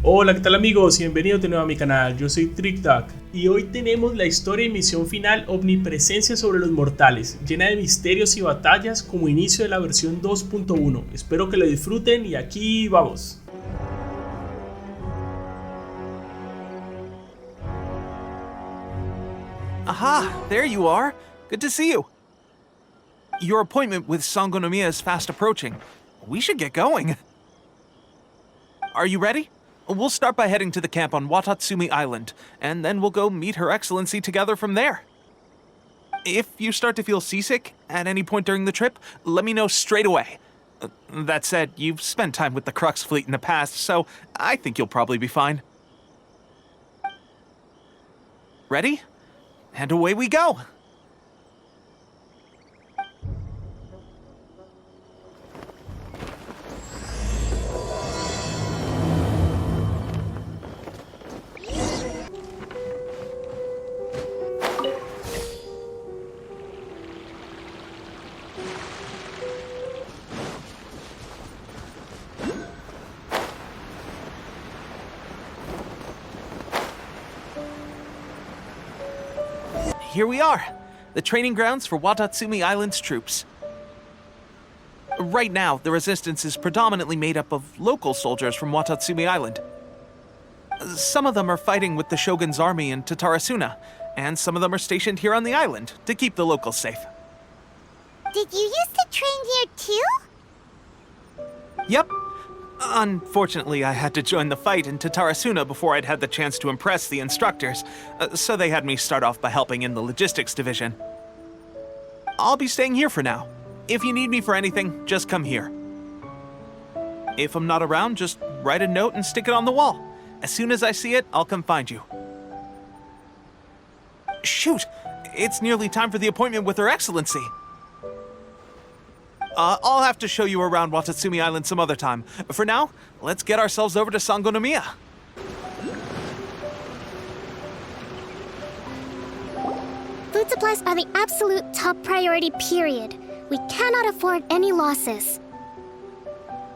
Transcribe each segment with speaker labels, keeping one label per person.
Speaker 1: Hola, ¿qué tal amigos? Bienvenidos de nuevo a mi canal, yo soy TrickDuck y hoy tenemos la historia y misión final Omnipresencia sobre los mortales, llena de misterios y batallas como inicio de la versión 2.1. Espero que lo disfruten y aquí vamos.
Speaker 2: Aha, there you are. Good to see you. Your appointment with Sangonomiya is fast approaching. We should get going. Are you ready? We'll start by heading to the camp on Watatsumi Island, and then we'll go meet Her Excellency together from there. If you start to feel seasick at any point during the trip, let me know straight away. That said, you've spent time with the Crux fleet in the past, so I think you'll probably be fine. Ready? And away we go! Here we are, the training grounds for Watatsumi Island's troops. Right now, the resistance is predominantly made up of local soldiers from Watatsumi Island. Some of them are fighting with the Shogun's army in Tatarasuna, and some of them are stationed here on the island to keep the locals safe.
Speaker 3: Did you used to train here too?
Speaker 2: Yep. Unfortunately, I had to join the fight in Tatarasuna before I'd had the chance to impress the instructors, so they had me start off by helping in the logistics division. I'll be staying here for now. If you need me for anything, just come here. If I'm not around, just write a note and stick it on the wall. As soon as I see it, I'll come find you. Shoot! It's nearly time for the appointment with Her Excellency. I'll have to show you around Watatsumi Island some other time. For now, let's get ourselves over to Sangonomiya.
Speaker 3: Food supplies are the absolute top priority, period. We cannot afford any losses.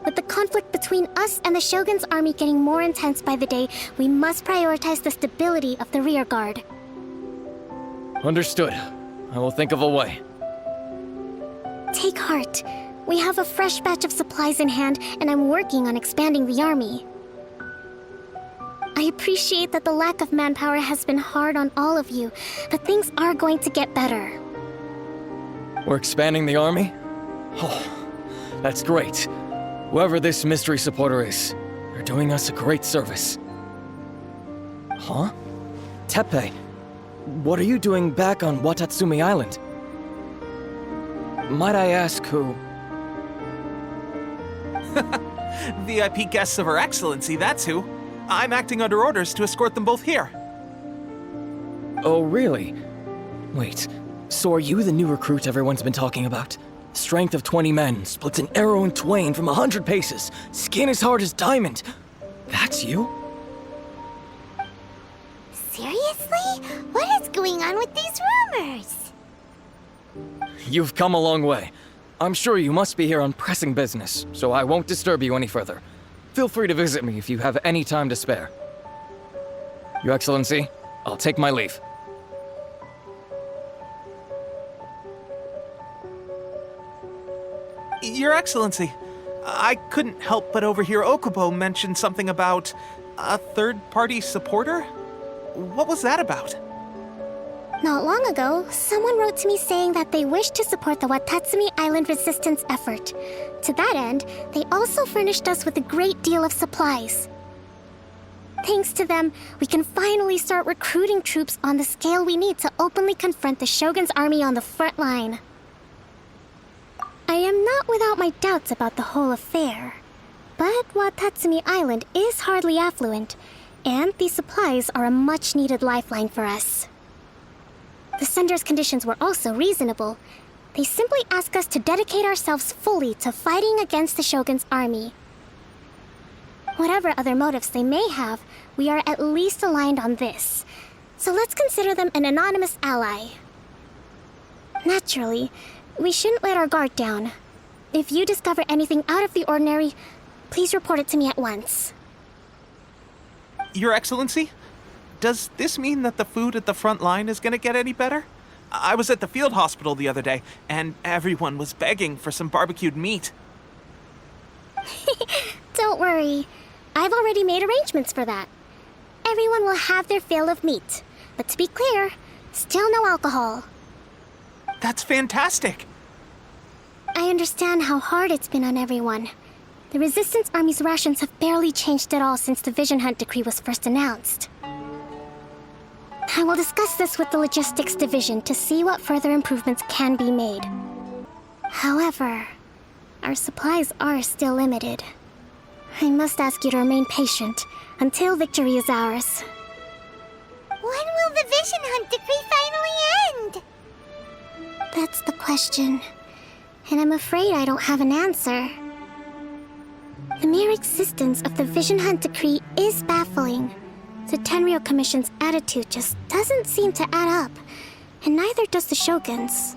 Speaker 3: With the conflict between us and the Shogun's army getting more intense by the day, we must prioritize the stability of the rear guard.
Speaker 4: Understood. I will think of a way.
Speaker 3: Take heart. We have a fresh batch of supplies in hand, and I'm working on expanding the army. I appreciate that the lack of manpower has been hard on all of you, but things are going to get better.
Speaker 4: We're expanding the army? Oh, that's great. Whoever this mystery supporter is, they're doing us a great service. Huh? Teppei, what are you doing back on Watatsumi Island? Might I ask who?
Speaker 2: VIP guests of Her Excellency, that's who. I'm acting under orders to escort them both here.
Speaker 4: Oh, really? Wait, so are you the new recruit everyone's been talking about? Strength of 20 men, splits an arrow in twain from 100 paces, skin as hard as diamond. That's you?
Speaker 3: Seriously? What is going on with these rumors?
Speaker 4: You've come a long way. I'm sure you must be here on pressing business, so I won't disturb you any further. Feel free to visit me if you have any time to spare. Your Excellency, I'll take my leave.
Speaker 2: Your Excellency, I couldn't help but overhear Okubo mention something about a third-party supporter? What was that about?
Speaker 3: Not long ago, someone wrote to me saying that they wished to support the Watatsumi Island resistance effort. To that end, they also furnished us with a great deal of supplies. Thanks to them, we can finally start recruiting troops on the scale we need to openly confront the Shogun's army on the front line. I am not without my doubts about the whole affair. But Watatsumi Island is hardly affluent, and these supplies are a much-needed lifeline for us. The sender's conditions were also reasonable. They simply ask us to dedicate ourselves fully to fighting against the Shogun's army. Whatever other motives they may have, we are at least aligned on this. So let's consider them an anonymous ally. Naturally, we shouldn't let our guard down. If you discover anything out of the ordinary, please report it to me at once.
Speaker 2: Your Excellency, does this mean that the food at the front line is gonna get any better? I was at the field hospital the other day, and everyone was begging for some barbecued meat.
Speaker 3: Don't worry. I've already made arrangements for that. Everyone will have their fill of meat. But to be clear, still no alcohol.
Speaker 2: That's fantastic!
Speaker 3: I understand how hard it's been on everyone. The Resistance Army's rations have barely changed at all since the Vision Hunt decree was first announced. I will discuss this with the Logistics Division to see what further improvements can be made. However, our supplies are still limited. I must ask you to remain patient until victory is ours.
Speaker 5: When will the Vision Hunt decree finally end?
Speaker 3: That's the question, and I'm afraid I don't have an answer. The mere existence of the Vision Hunt decree is baffling. The Tenryou Commission's attitude just doesn't seem to add up, and neither does the Shogun's.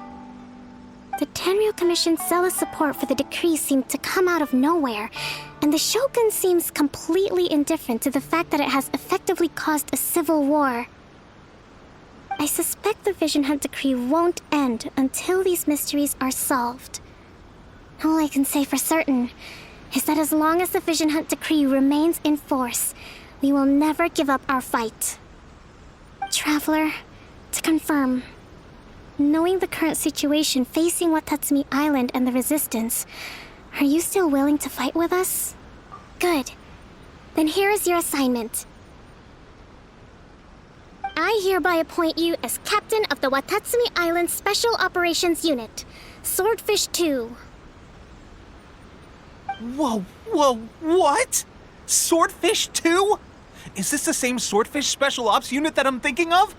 Speaker 3: The Tenryou Commission's zealous support for the decree seemed to come out of nowhere, and the Shogun seems completely indifferent to the fact that it has effectively caused a civil war. I suspect the Vision Hunt decree won't end until these mysteries are solved. All I can say for certain is that as long as the Vision Hunt decree remains in force, we will never give up our fight. Traveler, to confirm, knowing the current situation facing Watatsumi Island and the Resistance, are you still willing to fight with us? Good. Then here is your assignment. I hereby appoint you as Captain of the Watatsumi Island Special Operations Unit, Swordfish 2.
Speaker 2: Whoa, what? Swordfish 2? Is this the same Swordfish Special Ops unit that I'm thinking of?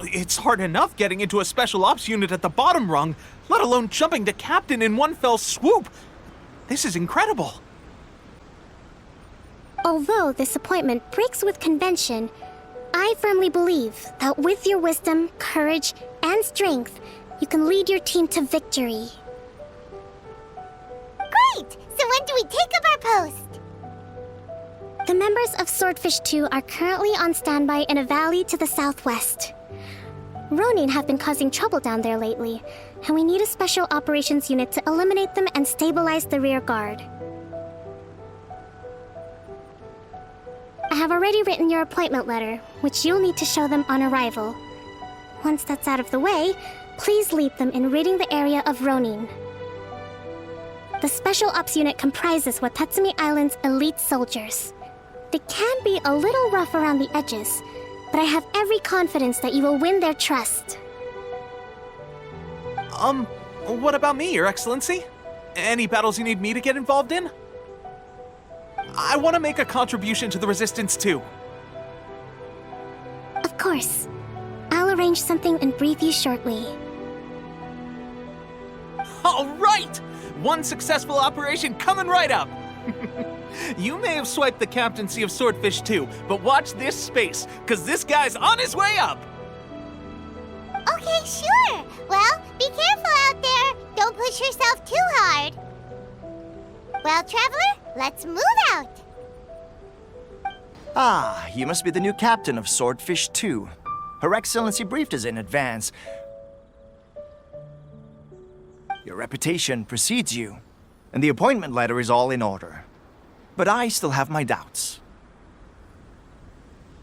Speaker 2: It's hard enough getting into a Special Ops unit at the bottom rung, let alone jumping to Captain in one fell swoop. This is incredible.
Speaker 3: Although this appointment breaks with convention, I firmly believe that with your wisdom, courage, and strength, you can lead your team to victory.
Speaker 5: Great! So when do we take up our post?
Speaker 3: The members of Swordfish 2 are currently on standby in a valley to the southwest. Ronin have been causing trouble down there lately, and we need a special operations unit to eliminate them and stabilize the rear guard. I have already written your appointment letter, which you'll need to show them on arrival. Once that's out of the way, please lead them in ridding the area of Ronin. The Special Ops unit comprises Watatsumi Island's elite soldiers. They can be a little rough around the edges, but I have every confidence that you will win their trust.
Speaker 2: What about me, Your Excellency? Any battles you need me to get involved in? I want to make a contribution to the Resistance too.
Speaker 3: Of course. I'll arrange something and brief you shortly.
Speaker 2: All right! One successful operation coming right up! You may have swiped the captaincy of Swordfish 2, but watch this space, because this guy's on his way up!
Speaker 5: Okay, sure. Well, be careful out there. Don't push yourself too hard. Well, Traveler, let's move out.
Speaker 6: Ah, you must be the new captain of Swordfish 2. Her Excellency briefed us in advance. Your reputation precedes you, and the appointment letter is all in order. But I still have my doubts.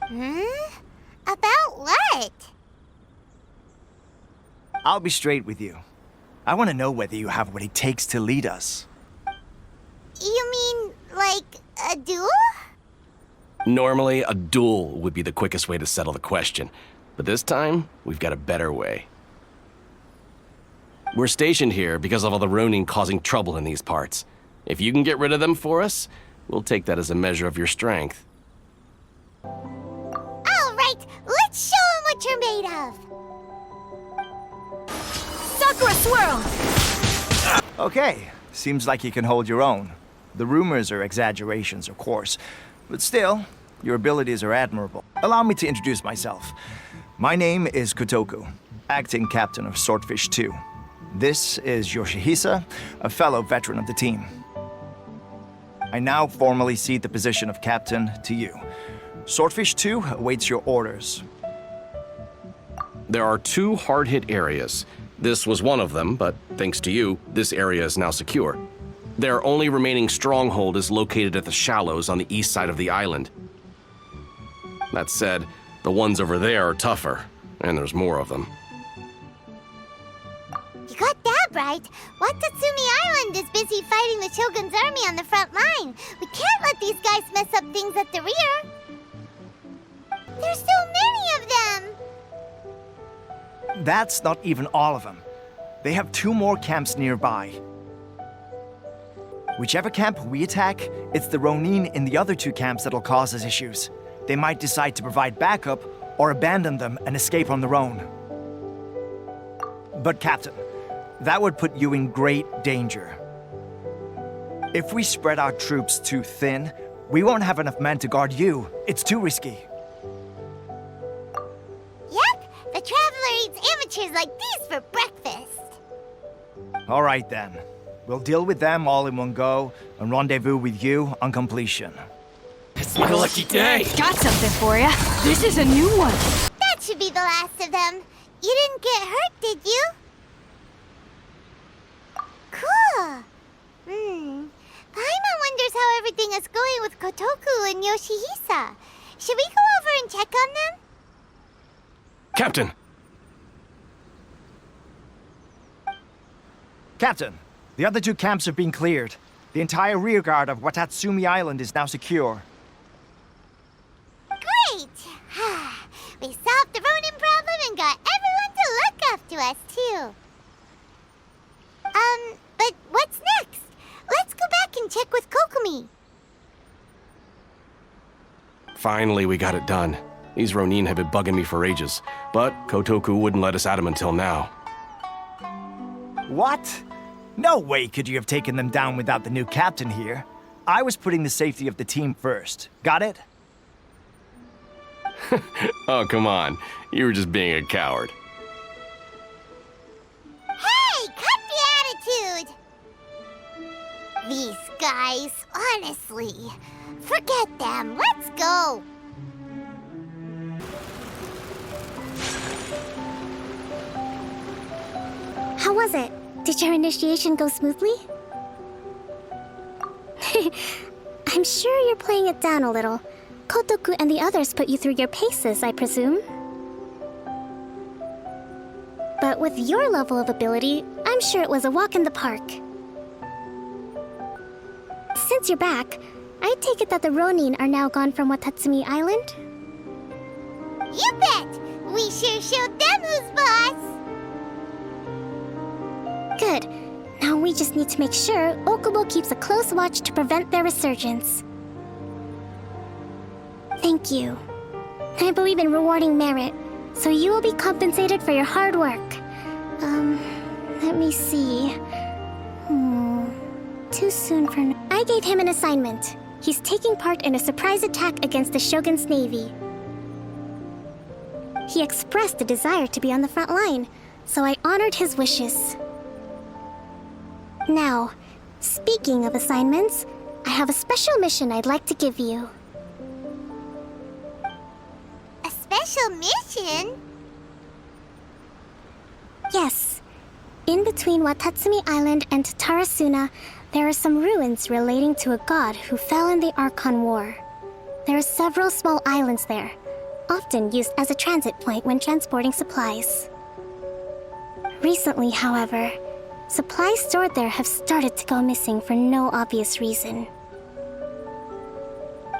Speaker 5: About what?
Speaker 6: I'll be straight with you. I want to know whether you have what it takes to lead us.
Speaker 5: You mean, like, a duel?
Speaker 7: Normally, a duel would be the quickest way to settle the question, but this time, we've got a better way. We're stationed here because of all the Ronin causing trouble in these parts. If you can get rid of them for us, we'll take that as a measure of your strength.
Speaker 5: All right, let's show 'em what you're made of.
Speaker 8: Sakura Swirl!
Speaker 6: Okay, seems like you can hold your own. The rumors are exaggerations, of course, but still, your abilities are admirable. Allow me to introduce myself. My name is Kotoku, acting captain of Swordfish 2. This is Yoshihisa, a fellow veteran of the team. I now formally cede the position of captain to you. Swordfish 2 awaits your orders.
Speaker 7: There are 2 hard-hit areas. This was one of them, but thanks to you, this area is now secure. Their only remaining stronghold is located at the shallows on the east side of the island. That said, the ones over there are tougher, and there's more of them.
Speaker 5: You got that right. Watatsumi Island is busy fighting the Shogun's army on the front line. We can't let these guys mess up things at the rear. There's so many of them.
Speaker 6: That's not even all of them. They have 2 more camps nearby. Whichever camp we attack, it's the Ronin in the other 2 camps that'll cause us issues. They might decide to provide backup or abandon them and escape on their own. But Captain, that would put you in great danger. If we spread our troops too thin, we won't have enough men to guard you. It's too risky.
Speaker 5: Yep, the Traveler eats amateurs like these for breakfast.
Speaker 6: All right then. We'll deal with them all in one go and rendezvous with you on completion.
Speaker 4: It's my lucky day!
Speaker 8: Got something for ya. This is a new one.
Speaker 5: That should be the last of them. You didn't get hurt, did you? Cool. Paimon wonders how everything is going with Kotoku and Yoshihisa. Should we go over and check on them?
Speaker 7: Captain!
Speaker 6: Captain, the other 2 camps have been cleared. The entire rearguard of Watatsumi Island is now secure.
Speaker 5: Great! We solved the Ronin problem and got everyone to look up to us, too. But what's next? Let's go back and check with Kokumi.
Speaker 7: Finally, we got it done. These Ronin have been bugging me for ages, but Kotoku wouldn't let us at him until now.
Speaker 6: What? No way could you have taken them down without the new captain here. I was putting the safety of the team first. Got it?
Speaker 7: Oh, come on. You were just being a coward.
Speaker 5: Hey, cut the attitude! These guys, honestly. Forget them. Let's go.
Speaker 3: How was it? Did your initiation go smoothly? I'm sure you're playing it down a little. Kotoku and the others put you through your paces, I presume. But with your level of ability, I'm sure it was a walk in the park. Since you're back, I take it that the Ronin are now gone from Watatsumi Island?
Speaker 5: You bet! We sure showed them who's boss!
Speaker 3: Good. Now we just need to make sure Okubo keeps a close watch to prevent their resurgence. Thank you. I believe in rewarding merit, so you will be compensated for your hard work. Let me see. Too soon for now. I gave him an assignment. He's taking part in a surprise attack against the Shogun's navy. He expressed a desire to be on the front line, so I honored his wishes. Now, speaking of assignments, I have a special mission I'd like to give you.
Speaker 5: A special mission?
Speaker 3: Yes. In between Watatsumi Island and Tarasuna, there are some ruins relating to a god who fell in the Archon War. There are several small islands there, often used as a transit point when transporting supplies. Recently, however, supplies stored there have started to go missing for no obvious reason.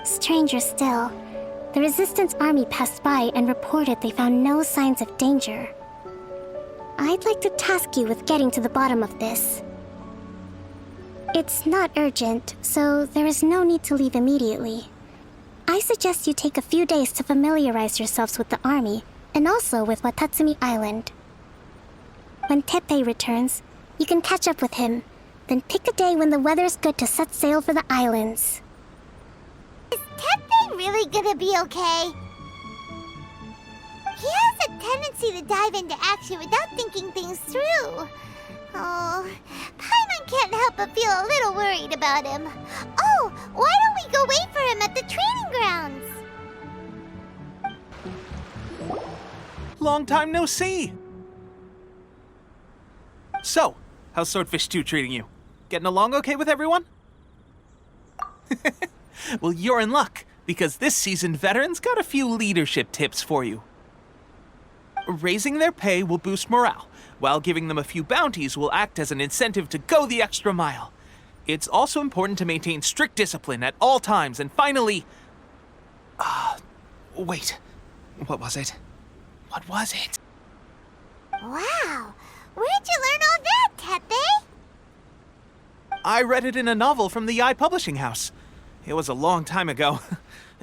Speaker 3: Stranger still, the Resistance army passed by and reported they found no signs of danger. I'd like to task you with getting to the bottom of this. It's not urgent, so there is no need to leave immediately. I suggest you take a few days to familiarize yourselves with the army, and also with Watatsumi Island. When Teppei returns, you can catch up with him, then pick a day when the weather's good to set sail for the islands.
Speaker 5: Is Teppei really gonna be okay? He has a tendency to dive into action without thinking things through. Oh, Paimon can't help but feel a little worried about him. Oh, Why don't we go wait for him at the training grounds?
Speaker 2: Long time no see! So, how's Swordfish 2 treating you? Getting along okay with everyone? Well, you're in luck, because this seasoned veteran's got a few leadership tips for you. Raising their pay will boost morale, while giving them a few bounties will act as an incentive to go the extra mile. It's also important to maintain strict discipline at all times, and finally... wait. What was it? What was it?
Speaker 5: Wow! Where'd you learn all that, Tepe?
Speaker 2: I read it in a novel from the I Publishing House. It was a long time ago.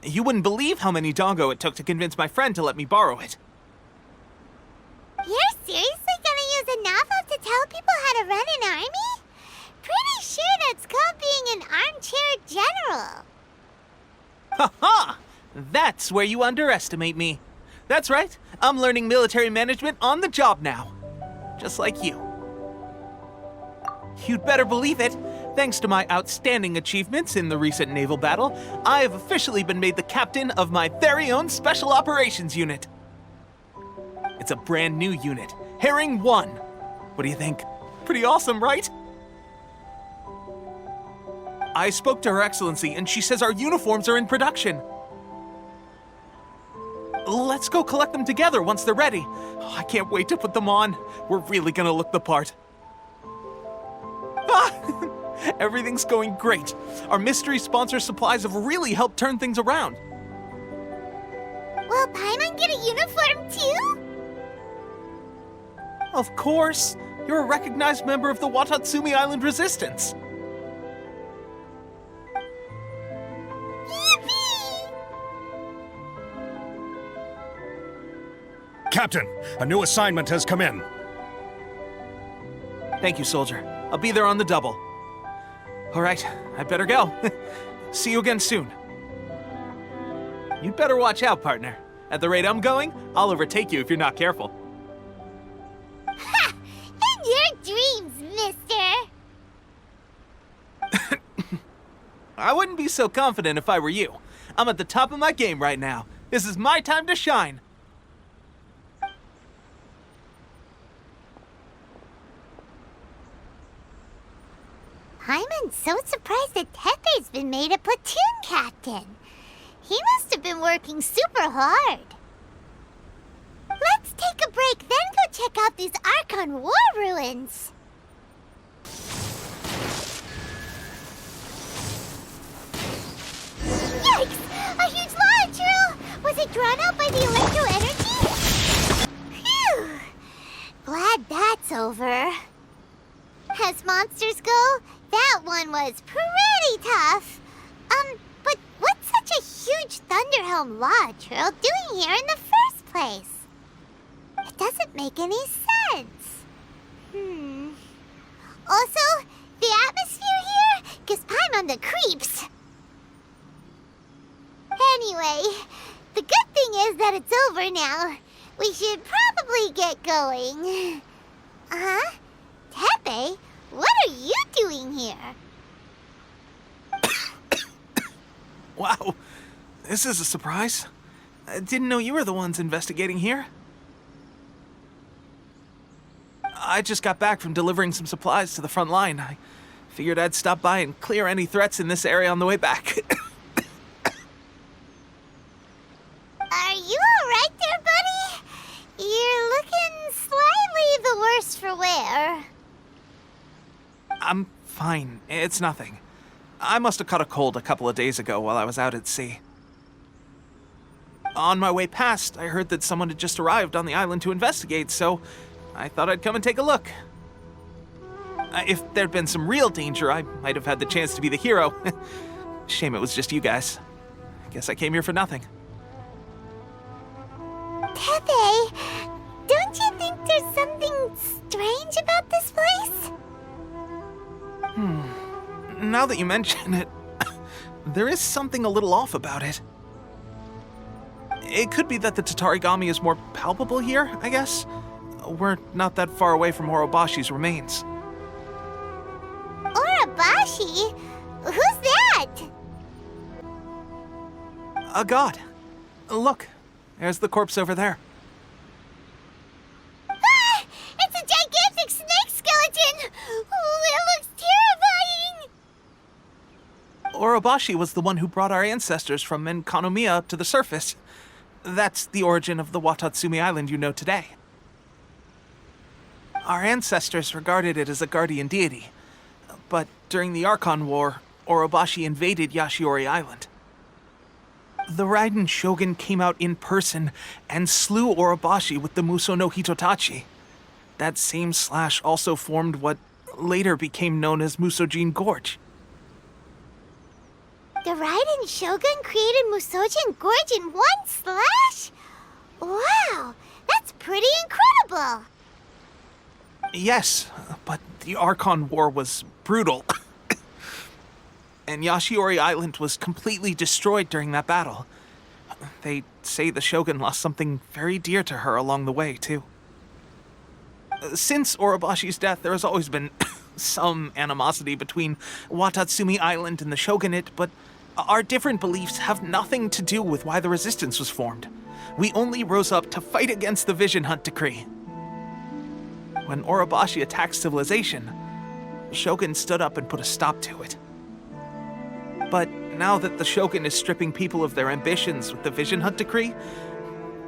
Speaker 2: You wouldn't believe how many dongo it took to convince my friend to let me borrow it.
Speaker 5: You're seriously gonna use a novel to tell people how to run an army? Pretty sure that's called being an armchair general.
Speaker 2: Ha ha! That's where you underestimate me. That's right, I'm learning military management on the job now. Just like you. You'd better believe it. Thanks to my outstanding achievements in the recent naval battle, I have officially been made the captain of my very own Special Operations Unit. It's a brand new unit, Herring 1. What do you think? Pretty awesome, right? I spoke to Her Excellency, and she says our uniforms are in production. Let's go collect them together once they're ready. Oh, I can't wait to put them on. We're really gonna look the part. Everything's going great. Our mystery sponsor supplies have really helped turn things around.
Speaker 5: Will Paimon get a uniform too?
Speaker 2: Of course. You're a recognized member of the Watatsumi Island Resistance.
Speaker 5: Yippee!
Speaker 9: Captain, a new assignment has come in.
Speaker 2: Thank you, soldier. I'll be there on the double. All right, I better go. See you again soon. You'd better watch out, partner. At the rate I'm going, I'll overtake you if you're not careful.
Speaker 5: Ha! In your dreams, mister!
Speaker 2: I wouldn't be so confident if I were you. I'm at the top of my game right now. This is my time to shine.
Speaker 5: Paimon's so surprised that Tepe's been made a platoon captain. He must have been working super hard. Let's take a break, then go check out these Archon War ruins. Yikes! A huge lava drill! Was it drawn out by the electro energy? Phew! Glad that's over. As monsters go, that one was pretty tough. But what's such a huge Thunderhelm lava trail doing here in the first place? It doesn't make any sense. Also, the atmosphere here gives Paimon the creeps. Anyway, the good thing is that it's over now. We should probably get going. Tepe, what are you doing here?
Speaker 2: Wow, this is a surprise. I didn't know you were the ones investigating here. I just got back from delivering some supplies to the front line. I figured I'd stop by and clear any threats in this area on the way back.
Speaker 5: Are you alright there, buddy? You're looking slightly the worse for wear.
Speaker 2: I'm fine. It's nothing. I must have caught a cold a couple of days ago while I was out at sea. On my way past, I heard that someone had just arrived on the island to investigate, so I thought I'd come and take a look. If there'd been some real danger, I might have had the chance to be the hero. Shame it was just you guys. Guess I came here for nothing.
Speaker 5: Tepe, don't you think there's something strange about this place?
Speaker 2: Now that you mention it, there is something a little off about it. It could be that the Tatarigami is more palpable here, I guess. We're not that far away from Orobashi's remains.
Speaker 5: Orobashi? Who's that?
Speaker 2: A god. Look, there's the corpse over there.
Speaker 5: Ah! It's a gigantic snake skeleton! Oh, it looks terrifying!
Speaker 2: Orobashi was the one who brought our ancestors from Enkanomiya to the surface. That's the origin of the Watatsumi Island you know today. Our ancestors regarded it as a guardian deity, but during the Archon War, Orobashi invaded Yashiori Island. The Raiden Shogun came out in person and slew Orobashi with the Muso no Hitotachi. That same slash also formed what later became known as Musojin Gorge.
Speaker 5: The Raiden Shogun created Musojin Gorge in one slash? Wow, that's pretty incredible!
Speaker 2: Yes, but the Archon War was brutal. And Yashiori Island was completely destroyed during that battle. They say the Shogun lost something very dear to her along the way, too. Since Orobashi's death, there has always been some animosity between Watatsumi Island and the Shogunate, but our different beliefs have nothing to do with why the resistance was formed. We only rose up to fight against the Vision Hunt Decree. When Orobashi attacked civilization, the Shogun stood up and put a stop to it. But now that the Shogun is stripping people of their ambitions with the Vision Hunt Decree,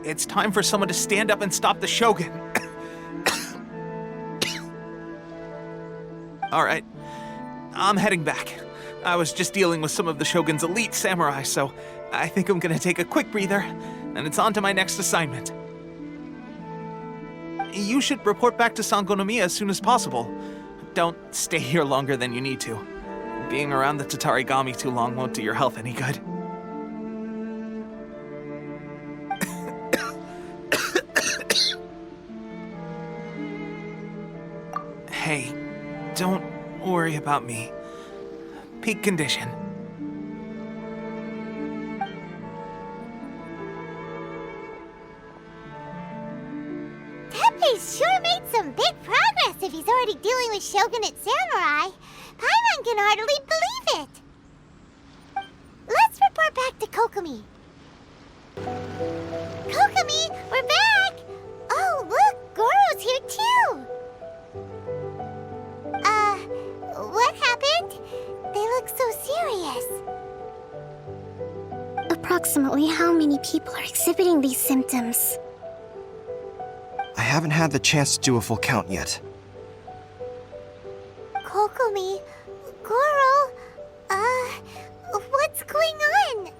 Speaker 2: it's time for someone to stand up and stop the Shogun. All right, I'm heading back. I was just dealing with some of the Shogun's elite samurai, so I think I'm gonna take a quick breather, and it's on to my next assignment. You should report back to Sangonomiya as soon as possible. Don't stay here longer than you need to. Being around the Tatarigami too long won't do your health any good. Hey, don't worry about me. Peak condition.
Speaker 5: Teppei's sure made some big progress if he's already dealing with Shogunate samurai. Paimon can hardly believe it. Let's report back to Kokomi. Kokomi, we're back! Oh, look, Goro's here too. What happened? They look so serious.
Speaker 3: Approximately how many people are exhibiting these symptoms?
Speaker 10: I haven't had the chance to do a full count yet.
Speaker 5: Kokomi, Goro, what's going on?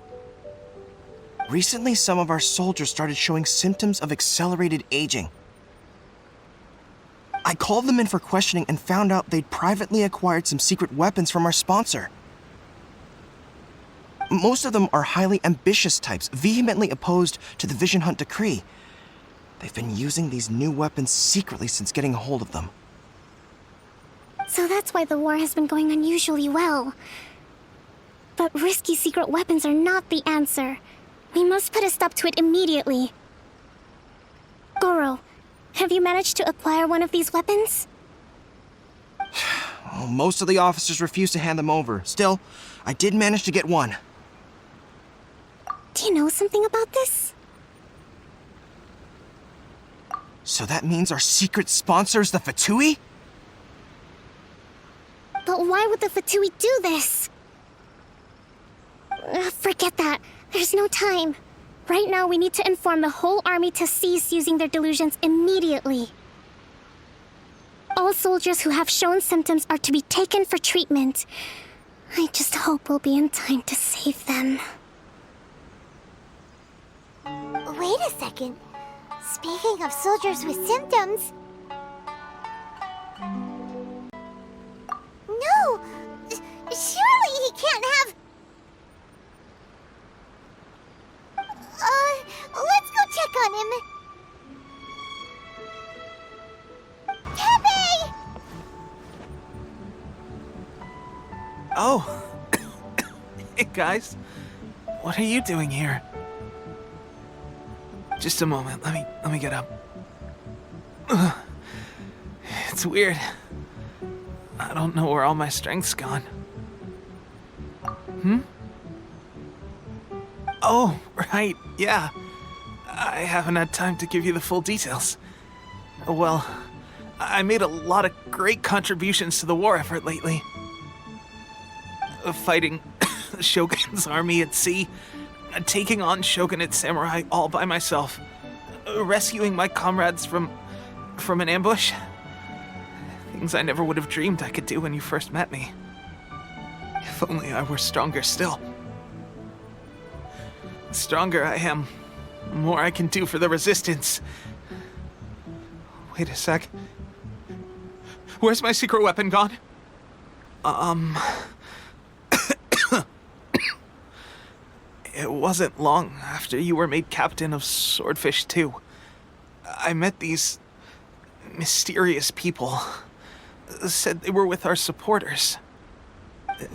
Speaker 10: Recently, some of our soldiers started showing symptoms of accelerated aging. I called them in for questioning and found out they'd privately acquired some secret weapons from our sponsor. Most of them are highly ambitious types, vehemently opposed to the Vision Hunt Decree. They've been using these new weapons secretly since getting a hold of them.
Speaker 3: So that's why the war has been going unusually well. But risky secret weapons are not the answer. We must put a stop to it immediately. Goro, have you managed to acquire one of these weapons?
Speaker 10: Well, most of the officers refused to hand them over. Still, I did manage to get one.
Speaker 3: Do you know something about this?
Speaker 10: So that means our secret sponsor is the Fatui?
Speaker 3: But why would the Fatui do this? Forget that. There's no time. Right now, we need to inform the whole army to cease using their delusions immediately. All soldiers who have shown symptoms are to be taken for treatment. I just hope we'll be in time to save them.
Speaker 5: Wait a second. Speaking of soldiers with symptoms... No! Surely he can't have... Let's go check on him. Teppei!
Speaker 2: Oh. Hey, guys. What are you doing here? Just a moment. Let me get up. Ugh. It's weird. I don't know where all my strength's gone. Oh, right, yeah. I haven't had time to give you the full details. Well, I made a lot of great contributions to the war effort lately. Fighting the Shogun's army at sea, taking on Shogunate samurai all by myself, rescuing my comrades from an ambush. Things I never would have dreamed I could do when you first met me. If only I were stronger still. The stronger I am, the more I can do for the Resistance. Wait a sec. Where's my secret weapon gone? It wasn't long after you were made captain of Swordfish 2. I met these mysterious people. Said they were with our supporters.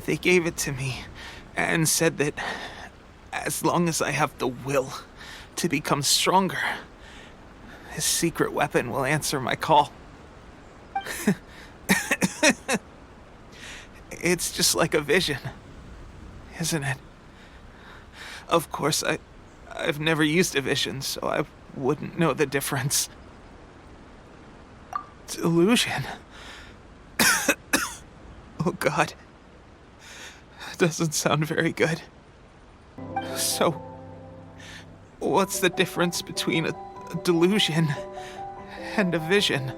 Speaker 2: They gave it to me and said that as long as I have the will to become stronger, his secret weapon will answer my call. It's just like a vision, isn't it? Of course, I've never used a vision, so I wouldn't know the difference. Delusion. Oh God. That doesn't sound very good. So, what's the difference between a delusion and a vision?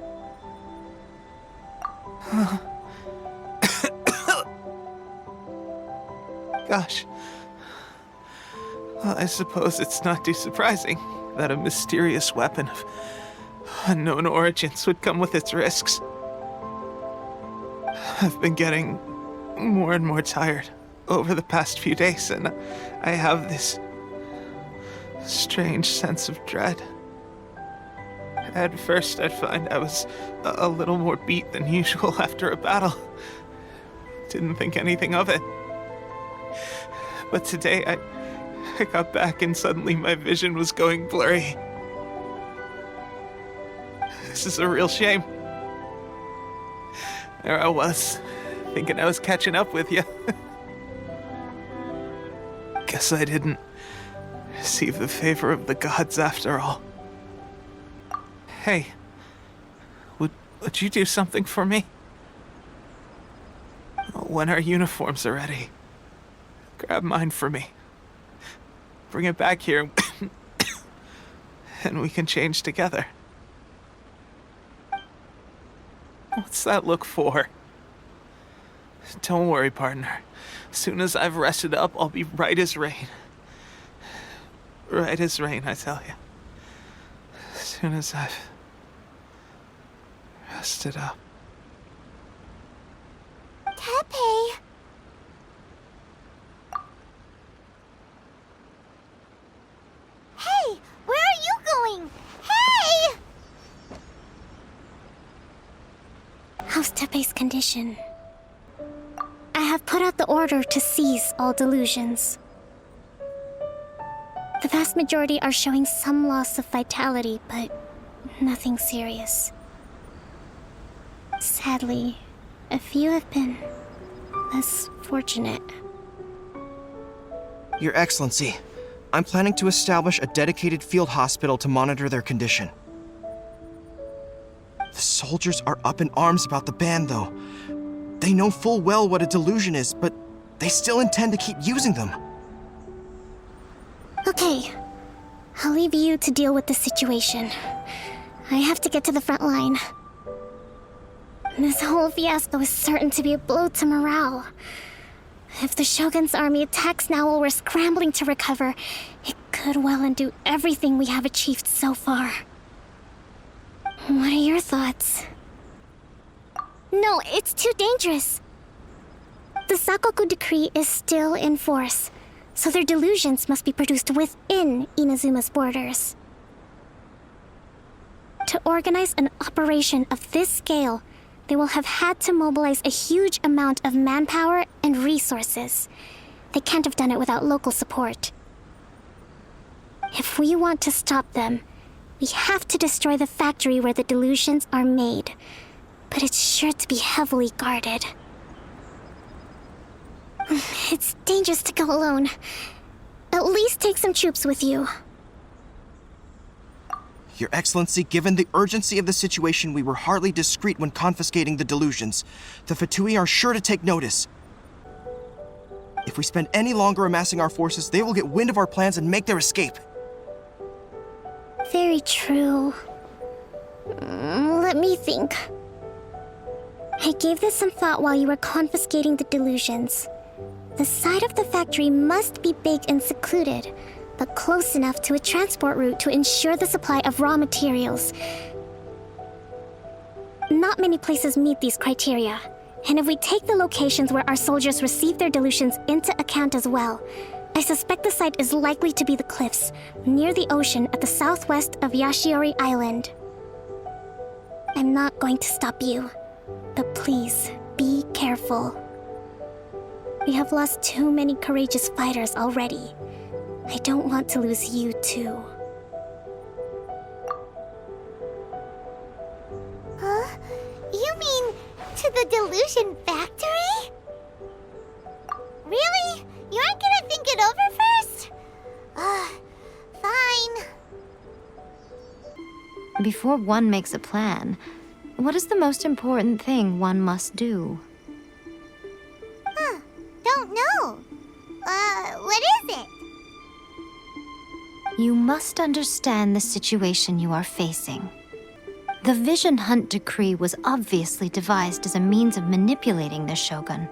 Speaker 2: Gosh. Well, I suppose it's not too surprising that a mysterious weapon of unknown origins would come with its risks. I've been getting more and more tired over the past few days, and I have this strange sense of dread. At first, I'd find I was a little more beat than usual after a battle. Didn't think anything of it. But today, I got back and suddenly my vision was going blurry. This is a real shame. There I was, thinking I was catching up with you. Guess I didn't receive the favor of the gods after all. Hey, would you do something for me? When our uniforms are ready, grab mine for me. Bring it back here, and we can change together. What's that look for? Don't worry, partner. As soon as I've rested up, I'll be right as rain. Right as rain, I tell you. As soon as I've rested up.
Speaker 5: Teppei! Hey! Where are you going? Hey!
Speaker 3: How's Teppei's condition? I have put out the order to cease all delusions. The vast majority are showing some loss of vitality, but nothing serious. Sadly, a few have been less fortunate.
Speaker 10: Your Excellency, I'm planning to establish a dedicated field hospital to monitor their condition. The soldiers are up in arms about the ban, though. They know full well what a delusion is, but they still intend to keep using them.
Speaker 3: Okay, I'll leave you to deal with the situation. I have to get to the front line. This whole fiasco is certain to be a blow to morale. If the Shogun's army attacks now while we're scrambling to recover, it could well undo everything we have achieved so far. What are your thoughts? No, it's too dangerous. The Sakoku decree is still in force, so their delusions must be produced within Inazuma's borders. To organize an operation of this scale, they will have had to mobilize a huge amount of manpower and resources. They can't have done it without local support. If we want to stop them, we have to destroy the factory where the delusions are made. But it's sure to be heavily guarded. It's dangerous to go alone. At least take some troops with you.
Speaker 10: Your Excellency, given the urgency of the situation, we were hardly discreet when confiscating the delusions. The Fatui are sure to take notice. If we spend any longer amassing our forces, they will get wind of our plans and make their escape.
Speaker 3: Very true. Let me think. I gave this some thought while you were confiscating the delusions. The side of the factory must be big and secluded, but close enough to a transport route to ensure the supply of raw materials. Not many places meet these criteria, and if we take the locations where our soldiers receive their delusions into account as well, I suspect the site is likely to be the cliffs, near the ocean at the southwest of Yashiori Island. I'm not going to stop you, but please, be careful. We have lost too many courageous fighters already. I don't want to lose you too.
Speaker 5: Huh? You mean to the delusion factory? Really? You aren't gonna think it over first? Fine.
Speaker 11: Before one makes a plan, what is the most important thing one must do?
Speaker 5: Don't know. What is it?
Speaker 11: You must understand the situation you are facing. The Vision Hunt Decree was obviously devised as a means of manipulating the Shogun,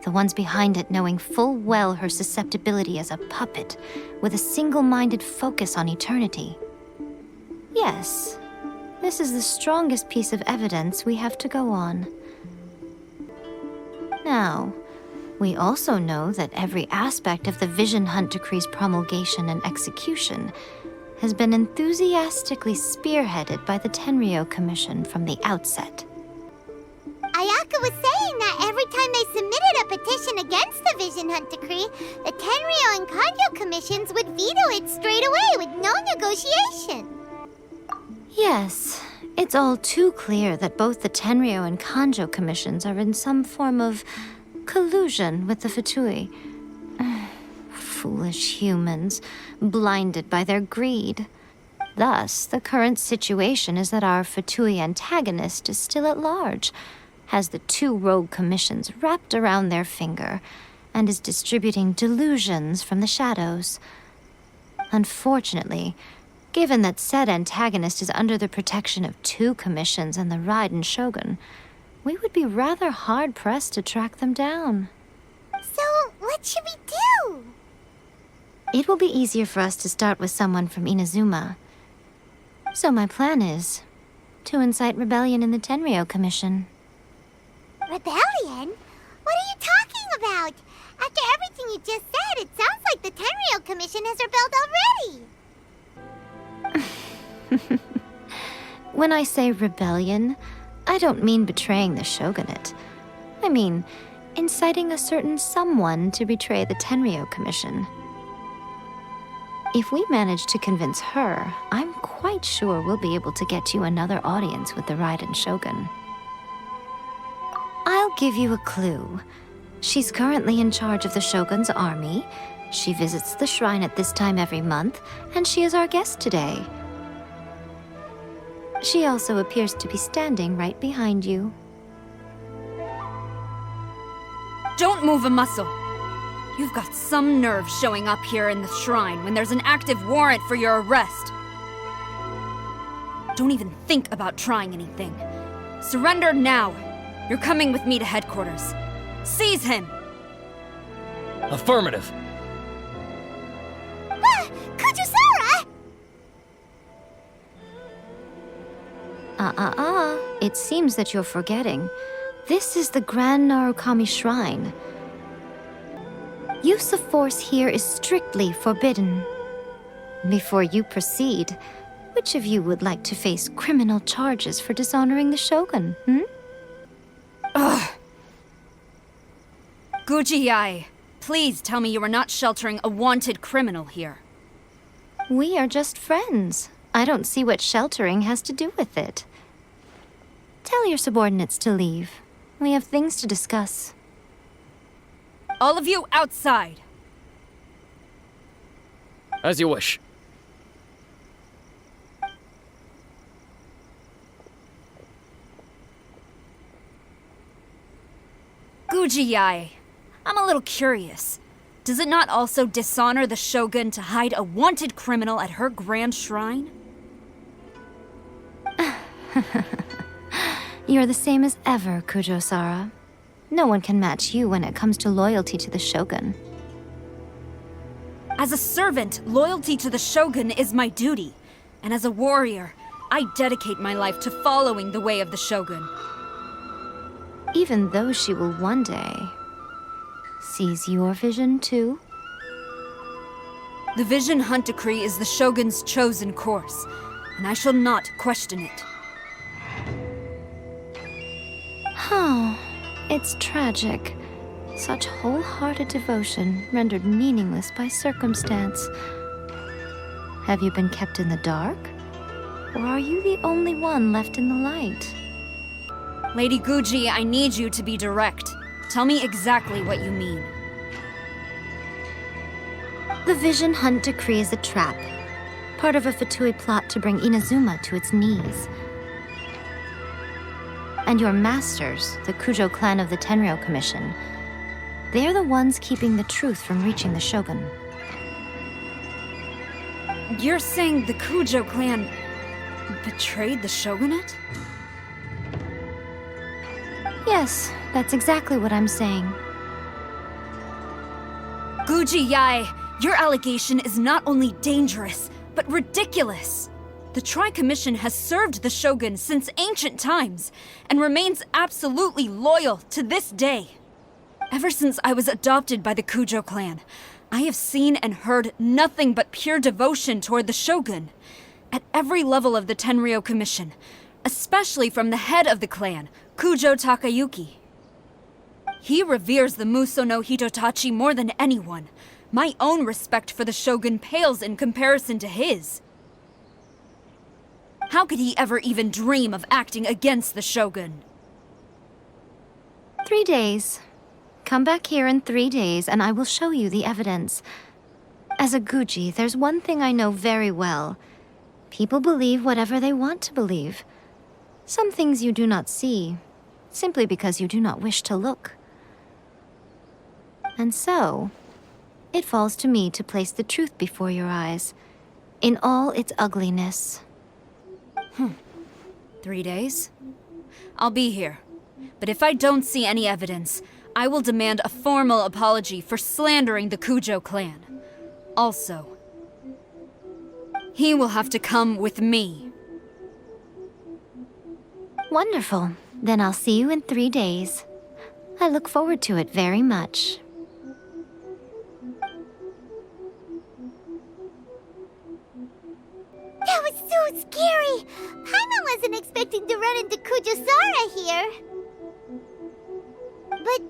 Speaker 11: the ones behind it knowing full well her susceptibility as a puppet with a single-minded focus on eternity. Yes, this is the strongest piece of evidence we have to go on. Now, we also know that every aspect of the Vision Hunt Decree's promulgation and execution has been enthusiastically spearheaded by the Tenryou Commission from the outset.
Speaker 5: Ayaka was saying that every time they submitted a petition against the Vision Hunt Decree, the Tenryou and Kanjo commissions would veto it straight away with no negotiation.
Speaker 11: Yes, it's all too clear that both the Tenryou and Kanjo commissions are in some form of collusion with the Fatui. Foolish humans, blinded by their greed. Thus, the current situation is that our Fatui antagonist is still at large, has the two rogue commissions wrapped around their finger, and is distributing delusions from the shadows. Unfortunately, given that said antagonist is under the protection of two commissions and the Raiden Shogun, we would be rather hard-pressed to track them down.
Speaker 5: So, what should we do?
Speaker 11: It will be easier for us to start with someone from Inazuma. So my plan is to incite rebellion in the Tenryou Commission.
Speaker 5: Rebellion? What are you talking about? After everything you just said, it sounds like the Tenryou Commission has rebelled already.
Speaker 11: When I say rebellion, I don't mean betraying the shogunate. I mean inciting a certain someone to betray the Tenryou Commission. If we manage to convince her, I'm quite sure we'll be able to get you another audience with the Raiden Shogun. I'll give you a clue. She's currently in charge of the Shogun's army. She visits the shrine at this time every month, and she is our guest today. She also appears to be standing right behind you.
Speaker 8: Don't move a muscle. You've got some nerve showing up here in the shrine when there's an active warrant for your arrest. Don't even think about trying anything. Surrender now. You're coming with me to headquarters. Seize him!
Speaker 4: Affirmative.
Speaker 5: Kujusara!
Speaker 11: It seems that you're forgetting. This is the Grand Narukami Shrine. Use of force here is strictly forbidden. Before you proceed, which of you would like to face criminal charges for dishonoring the Shogun,
Speaker 8: Ugh! Guji-ai, please tell me you are not sheltering a wanted criminal here.
Speaker 11: We are just friends. I don't see what sheltering has to do with it. Tell your subordinates to leave. We have things to discuss.
Speaker 8: All of you outside!
Speaker 4: As you wish.
Speaker 8: Gujiyai, I'm a little curious. Does it not also dishonor the Shogun to hide a wanted criminal at her grand shrine?
Speaker 11: You're the same as ever, Kujo-Sara. No one can match you when it comes to loyalty to the Shogun.
Speaker 8: As a servant, loyalty to the Shogun is my duty. And as a warrior, I dedicate my life to following the way of the Shogun.
Speaker 11: Even though she will one day seize your vision too?
Speaker 8: The Vision Hunt Decree is the Shogun's chosen course, and I shall not question it.
Speaker 11: Oh, it's tragic. Such wholehearted devotion rendered meaningless by circumstance. Have you been kept in the dark? Or are you the only one left in the light?
Speaker 8: Lady Guji, I need you to be direct. Tell me exactly what you mean.
Speaker 11: The Vision Hunt Decree is a trap. Part of a Fatui plot to bring Inazuma to its knees. And your masters, the Kujo clan of the Tenryou Commission, they're the ones keeping the truth from reaching the Shogun.
Speaker 8: You're saying the Kujo clan betrayed the Shogunate?
Speaker 11: Yes, that's exactly what I'm saying.
Speaker 8: Guji-yae, your allegation is not only dangerous, but ridiculous. The Tri-Commission has served the Shogun since ancient times, and remains absolutely loyal to this day. Ever since I was adopted by the Kujo clan, I have seen and heard nothing but pure devotion toward the Shogun. At every level of the Tenryou Commission, especially from the head of the clan, Kujo Takayuki. He reveres the Muso no Hitotachi more than anyone. My own respect for the Shogun pales in comparison to his. How could he ever even dream of acting against the Shogun?
Speaker 11: 3 days. Come back here in 3 days and I will show you the evidence. As a Guji, there's one thing I know very well. People believe whatever they want to believe. Some things you do not see, simply because you do not wish to look. And so, it falls to me to place the truth before your eyes, in all its ugliness.
Speaker 8: 3 days? I'll be here. But if I don't see any evidence, I will demand a formal apology for slandering the Kujo clan. Also, he will have to come with me.
Speaker 11: Wonderful. Then I'll see you in 3 days. I look forward to it very much.
Speaker 5: That was so scary! Paimon wasn't expecting to run into Kujo-Sara here. But,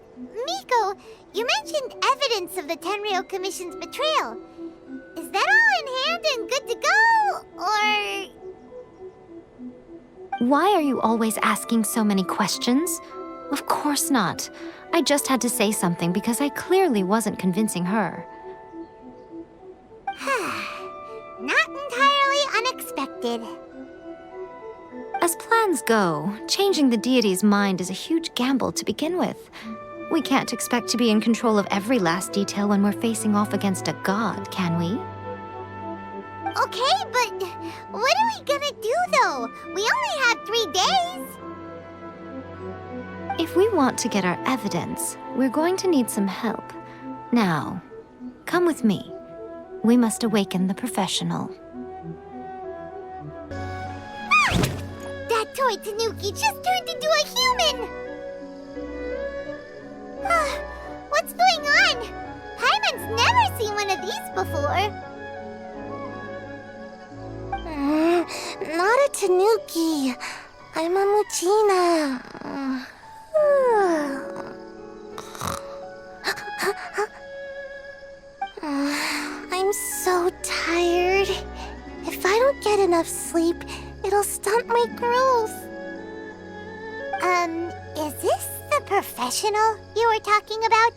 Speaker 5: Miko, you mentioned evidence of the Tenryou Commission's betrayal. Is that all in hand and good to go, or...?
Speaker 11: Why are you always asking so many questions? Of course not. I just had to say something because I clearly wasn't convincing her.
Speaker 5: Not entirely unexpected.
Speaker 11: As plans go, changing the deity's mind is a huge gamble to begin with. We can't expect to be in control of every last detail when we're facing off against a god, can we?
Speaker 5: Okay, but what are we gonna do, though? We only have 3 days.
Speaker 11: If we want to get our evidence, we're going to need some help. Now, come with me. We must awaken the professional.
Speaker 5: That toy Tanuki just turned into a human! What's going on? Paimon's never seen one of these before. Not a Tanuki. I'm a Muchina. I'm so tired. If I don't get enough sleep, it'll stunt my growth. Is this the professional you were talking about?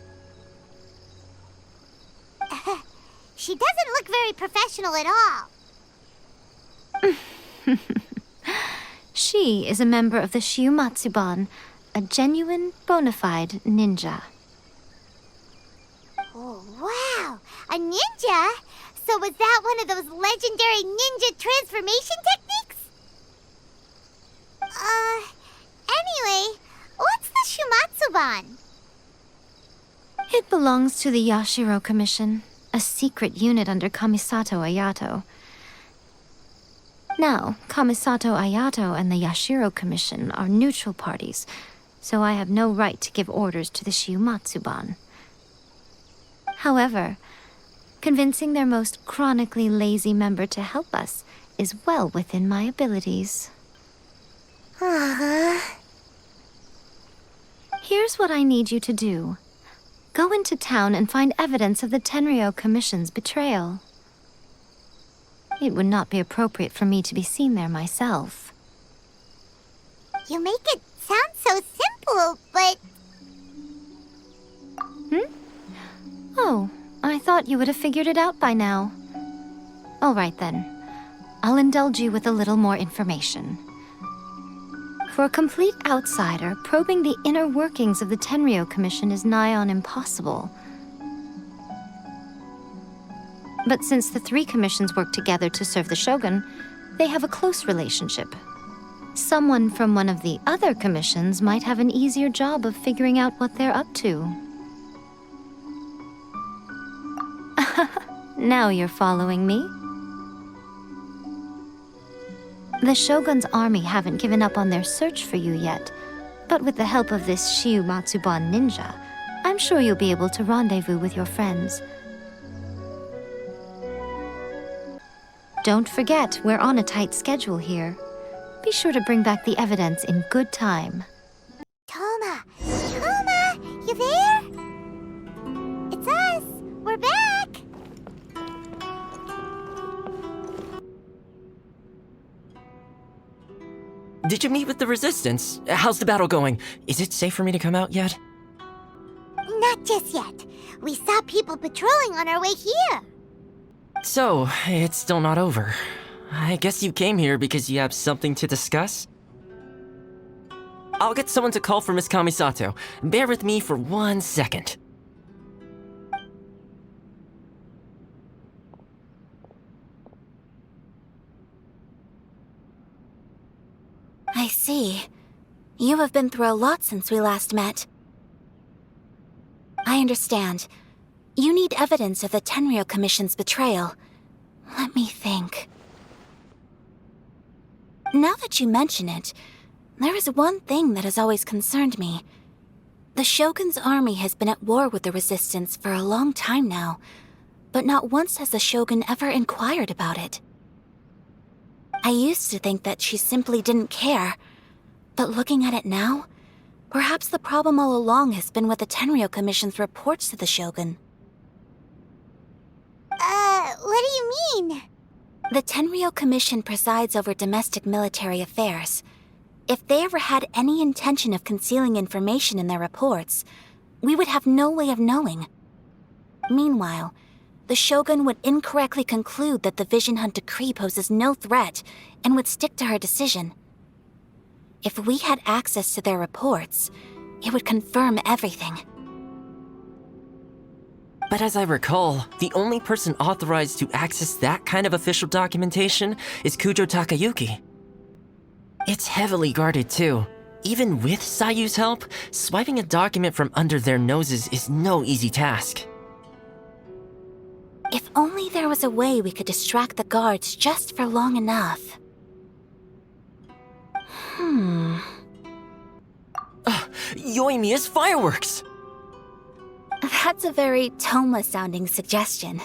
Speaker 5: She doesn't look very professional at all.
Speaker 11: She is a member of the Shiumatsuban, a genuine, bona fide ninja.
Speaker 5: Oh, wow! A ninja? So was that one of those legendary ninja transformation techniques? Anyway, what's the Shiumatsuban?
Speaker 11: It belongs to the Yashiro Commission, a secret unit under Kamisato Ayato. Now, Kamisato Ayato and the Yashiro Commission are neutral parties, so I have no right to give orders to the Shiumatsuban. However, convincing their most chronically lazy member to help us is well within my abilities. Here's what I need you to do. Go into town and find evidence of the Tenryou Commission's betrayal. It would not be appropriate for me to be seen there myself.
Speaker 5: You make it sound so simple, but...
Speaker 11: Oh, I thought you would have figured it out by now. All right then. I'll indulge you with a little more information. For a complete outsider, probing the inner workings of the Tenryou Commission is nigh on impossible. But since the three commissions work together to serve the Shogun, they have a close relationship. Someone from one of the other commissions might have an easier job of figuring out what they're up to. Now you're following me? The Shogun's army haven't given up on their search for you yet, but with the help of this Shiumatsuban ninja, I'm sure you'll be able to rendezvous with your friends. Don't forget, we're on a tight schedule here. Be sure to bring back the evidence in good time.
Speaker 5: Toma! Toma! You there? It's us! We're back!
Speaker 12: Did you meet with the Resistance? How's the battle going? Is it safe for me to come out yet?
Speaker 5: Not just yet. We saw people patrolling on our way here.
Speaker 12: So, it's still not over. I guess you came here because you have something to discuss? I'll get someone to call for Miss Kamisato. Bear with me for 1 second.
Speaker 13: I see. You have been through a lot since we last met. I understand. You need evidence of the Tenryou Commission's betrayal. Let me think. Now that you mention it, there is one thing that has always concerned me. The Shogun's army has been at war with the Resistance for a long time now, but not once has the Shogun ever inquired about it. I used to think that she simply didn't care, but looking at it now, perhaps the problem all along has been with the Tenryou Commission's reports to the Shogun.
Speaker 5: What do you mean?
Speaker 13: The Tenryou Commission presides over domestic military affairs. If they ever had any intention of concealing information in their reports, we would have no way of knowing. Meanwhile, the Shogun would incorrectly conclude that the Vision Hunt decree poses no threat and would stick to her decision. If we had access to their reports, it would confirm everything.
Speaker 12: But as I recall, the only person authorized to access that kind of official documentation is Kujo Takayuki. It's heavily guarded too. Even with Sayu's help, swiping a document from under their noses is no easy task.
Speaker 13: If only there was a way we could distract the guards just for long enough.
Speaker 12: Yoimiya's fireworks!
Speaker 13: That's a very Toma-sounding suggestion.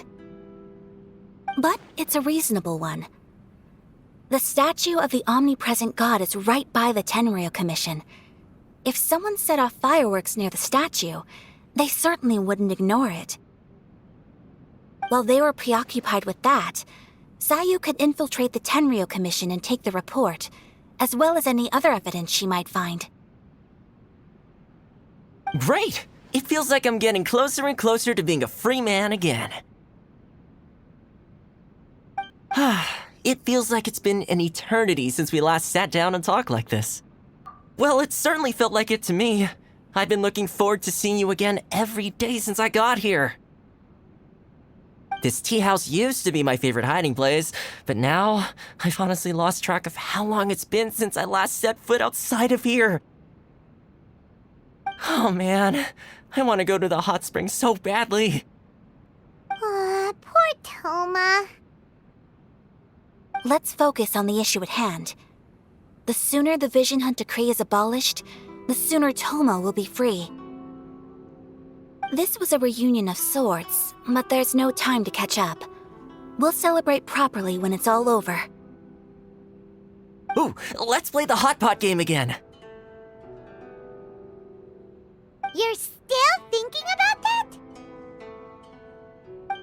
Speaker 13: But it's a reasonable one. The statue of the omnipresent god is right by the Tenryou Commission. If someone set off fireworks near the statue, they certainly wouldn't ignore it. While they were preoccupied with that, Sayu could infiltrate the Tenryou Commission and take the report, as well as any other evidence she might find.
Speaker 12: Great! It feels like I'm getting closer and closer to being a free man again. It feels like it's been an eternity since we last sat down and talked like this. Well, it certainly felt like it to me. I've been looking forward to seeing you again every day since I got here. This tea house used to be my favorite hiding place, but now I've honestly lost track of how long it's been since I last set foot outside of here. Oh man, I want to go to the hot springs so badly.
Speaker 5: Poor Toma.
Speaker 13: Let's focus on the issue at hand. The sooner the Vision Hunt Decree is abolished, the sooner Toma will be free. This was a reunion of sorts, but there's no time to catch up. We'll celebrate properly when it's all over.
Speaker 12: Ooh, let's play the hot pot game again.
Speaker 5: You're still thinking about that?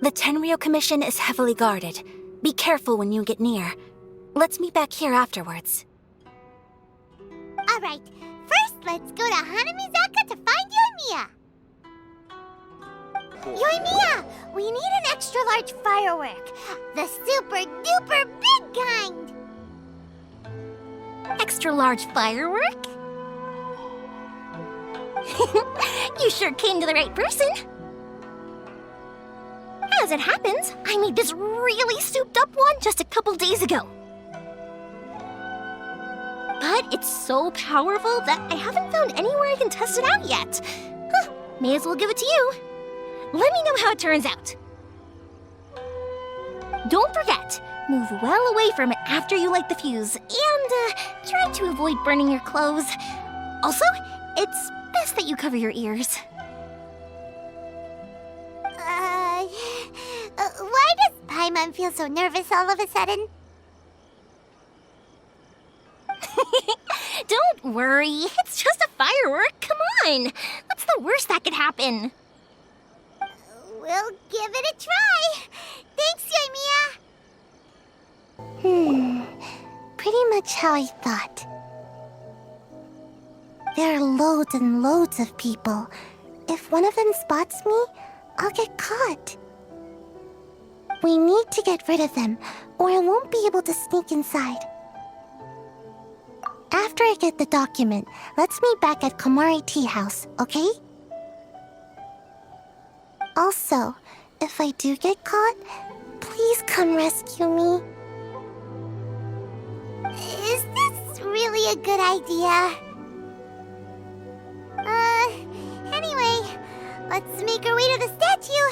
Speaker 13: The Tenryou Commission is heavily guarded. Be careful when you get near. Let's meet back here afterwards.
Speaker 5: Alright, first let's go to Hanamizaka to find Yoimiya. Yoimiya, we need an extra large firework. The super duper big kind.
Speaker 3: Extra large firework? You sure came to the right person. As it happens, I made this really souped up one just a couple days ago. But it's so powerful that I haven't found anywhere I can test it out yet. Huh, may as well give it to you. Let me know how it turns out. Don't forget, move well away from it after you light the fuse, and try to avoid burning your clothes. Also, it's best that you cover your ears.
Speaker 5: Why does Paimon feel so nervous all of a sudden?
Speaker 3: Don't worry, it's just a firework, come on! What's the worst that could happen?
Speaker 5: We'll give it a try. Thanks, Yoimiya. Pretty much how I thought. There are loads and loads of people. If one of them spots me, I'll get caught. We need to get rid of them, or I won't be able to sneak inside. After I get the document, let's meet back at Komari Tea House, okay? Also, if I do get caught, please come rescue me. Is this really a good idea? Anyway, let's make our way to the statue.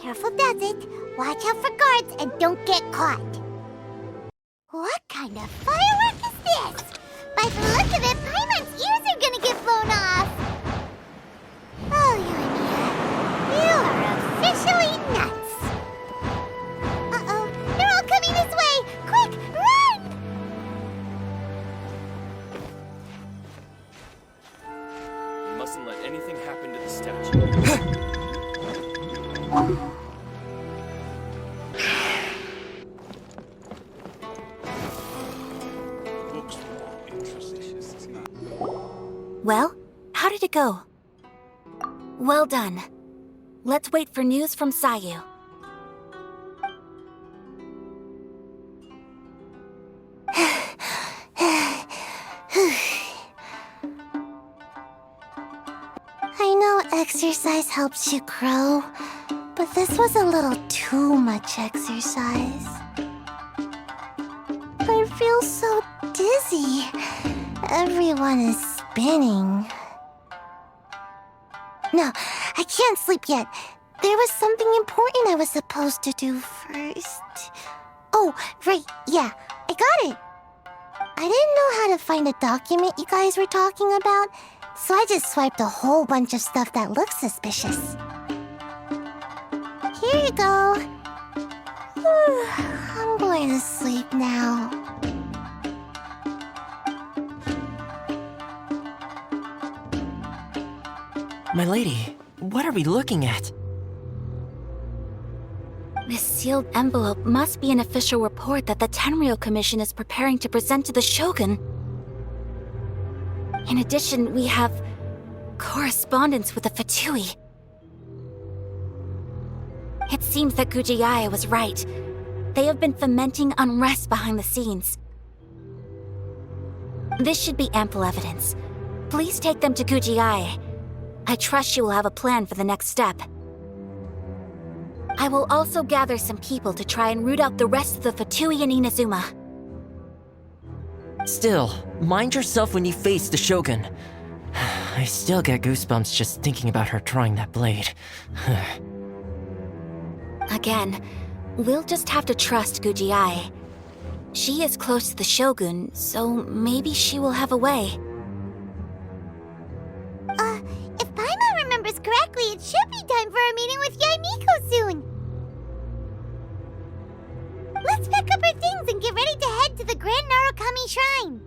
Speaker 5: Careful does it. Watch out for guards and don't get caught. What kind of firework is this? By the look of it, Paimon's ears are gonna get blown off. Oh, Yoimiya, you are officially nuts. Uh-oh, they're all coming this way. Quick, run!
Speaker 4: We mustn't let anything happen to the statue.
Speaker 13: Well, how did it go? Well done. Let's wait for news from Sayu.
Speaker 5: I know exercise helps you grow, but this was a little too much exercise. I feel so dizzy. Everyone is spinning. No, I can't sleep yet. There was something important I was supposed to do first. Oh, right, yeah, I got it. I didn't know how to find a document you guys were talking about, so I just swiped a whole bunch of stuff that looks suspicious. Here you go. I'm going to sleep now.
Speaker 12: My lady, what are we looking at?
Speaker 13: This sealed envelope must be an official report that the Tenryou Commission is preparing to present to the Shogun. In addition, we have correspondence with the Fatui. It seems that Gujiyaya was right. They have been fomenting unrest behind the scenes. This should be ample evidence. Please take them to Kuji-ai. I trust she will have a plan for the next step. I will also gather some people to try and root out the rest of the Fatui and Inazuma.
Speaker 12: Still, mind yourself when you face the Shogun. I still get goosebumps just thinking about her trying that blade.
Speaker 13: Again, we'll just have to trust Kuji-ai. She is close to the Shogun, so maybe she will have a way.
Speaker 5: If Paimon remembers correctly, it should be time for a meeting with Yaimiko soon. Let's pack up our things and get ready to head to the Grand Narukami Shrine.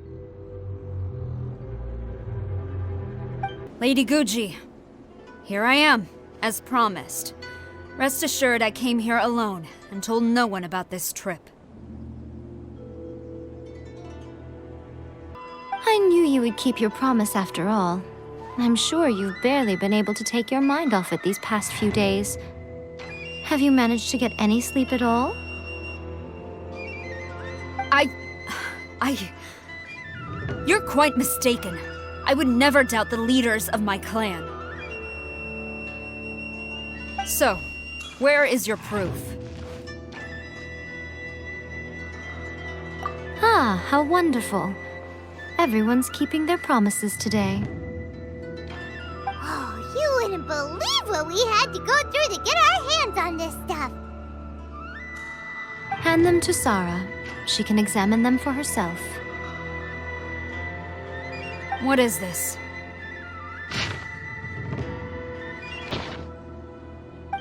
Speaker 8: Lady Guji, here I am, as promised. Rest assured I came here alone and told no one about this trip.
Speaker 11: I knew you would keep your promise after all. I'm sure you've barely been able to take your mind off it these past few days. Have you managed to get any sleep at all?
Speaker 8: You're quite mistaken. I would never doubt the leaders of my clan. So, where is your proof?
Speaker 11: Ah, how wonderful. Everyone's keeping their promises today.
Speaker 5: Oh, you wouldn't believe what we had to go through to get our hands on this stuff.
Speaker 11: Hand them to Sarah. She can examine them for herself.
Speaker 8: What is this?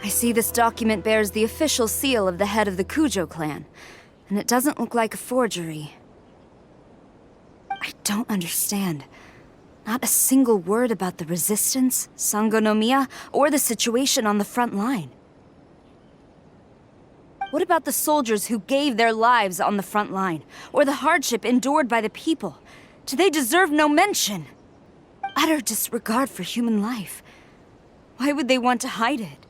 Speaker 8: I see this document bears the official seal of the head of the Kujo clan, and it doesn't look like a forgery. I don't understand. Not a single word about the resistance, Sangonomiya, or the situation on the front line. What about the soldiers who gave their lives on the front line, or the hardship endured by the people? Do they deserve no mention? Utter disregard for human life. Why would they want to hide it?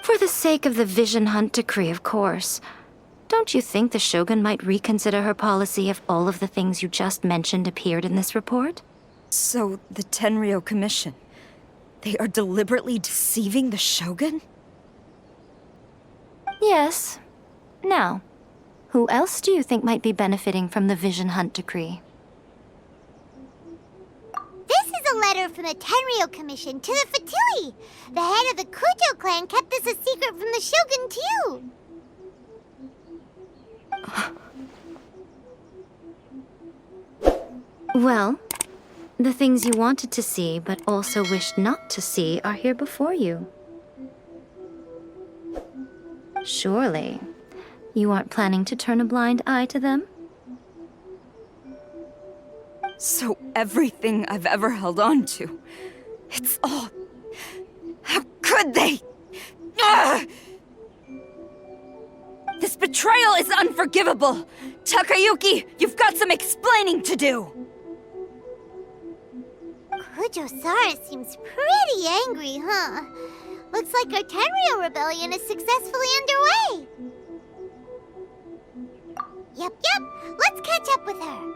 Speaker 11: For the sake of the Vision Hunt decree, of course. Don't you think the Shogun might reconsider her policy if all of the things you just mentioned appeared in this report?
Speaker 8: So, the Tenryou Commission, they are deliberately deceiving the Shogun?
Speaker 11: Yes. Now, who else do you think might be benefiting from the Vision Hunt decree?
Speaker 5: This is a letter from the Tenryou Commission to the Fatui. The head of the Kujo clan kept this a secret from the Shogun, too.
Speaker 11: Well, the things you wanted to see but also wished not to see are here before you. Surely, you aren't planning to turn a blind eye to them?
Speaker 8: So everything I've ever held on to, it's all... How could they? Ugh! This betrayal is unforgivable! Takayuki, you've got some explaining to do!
Speaker 5: Kujo-Sara seems pretty angry, huh? Looks like our Tenryou rebellion is successfully underway. Yep. Let's catch up with her.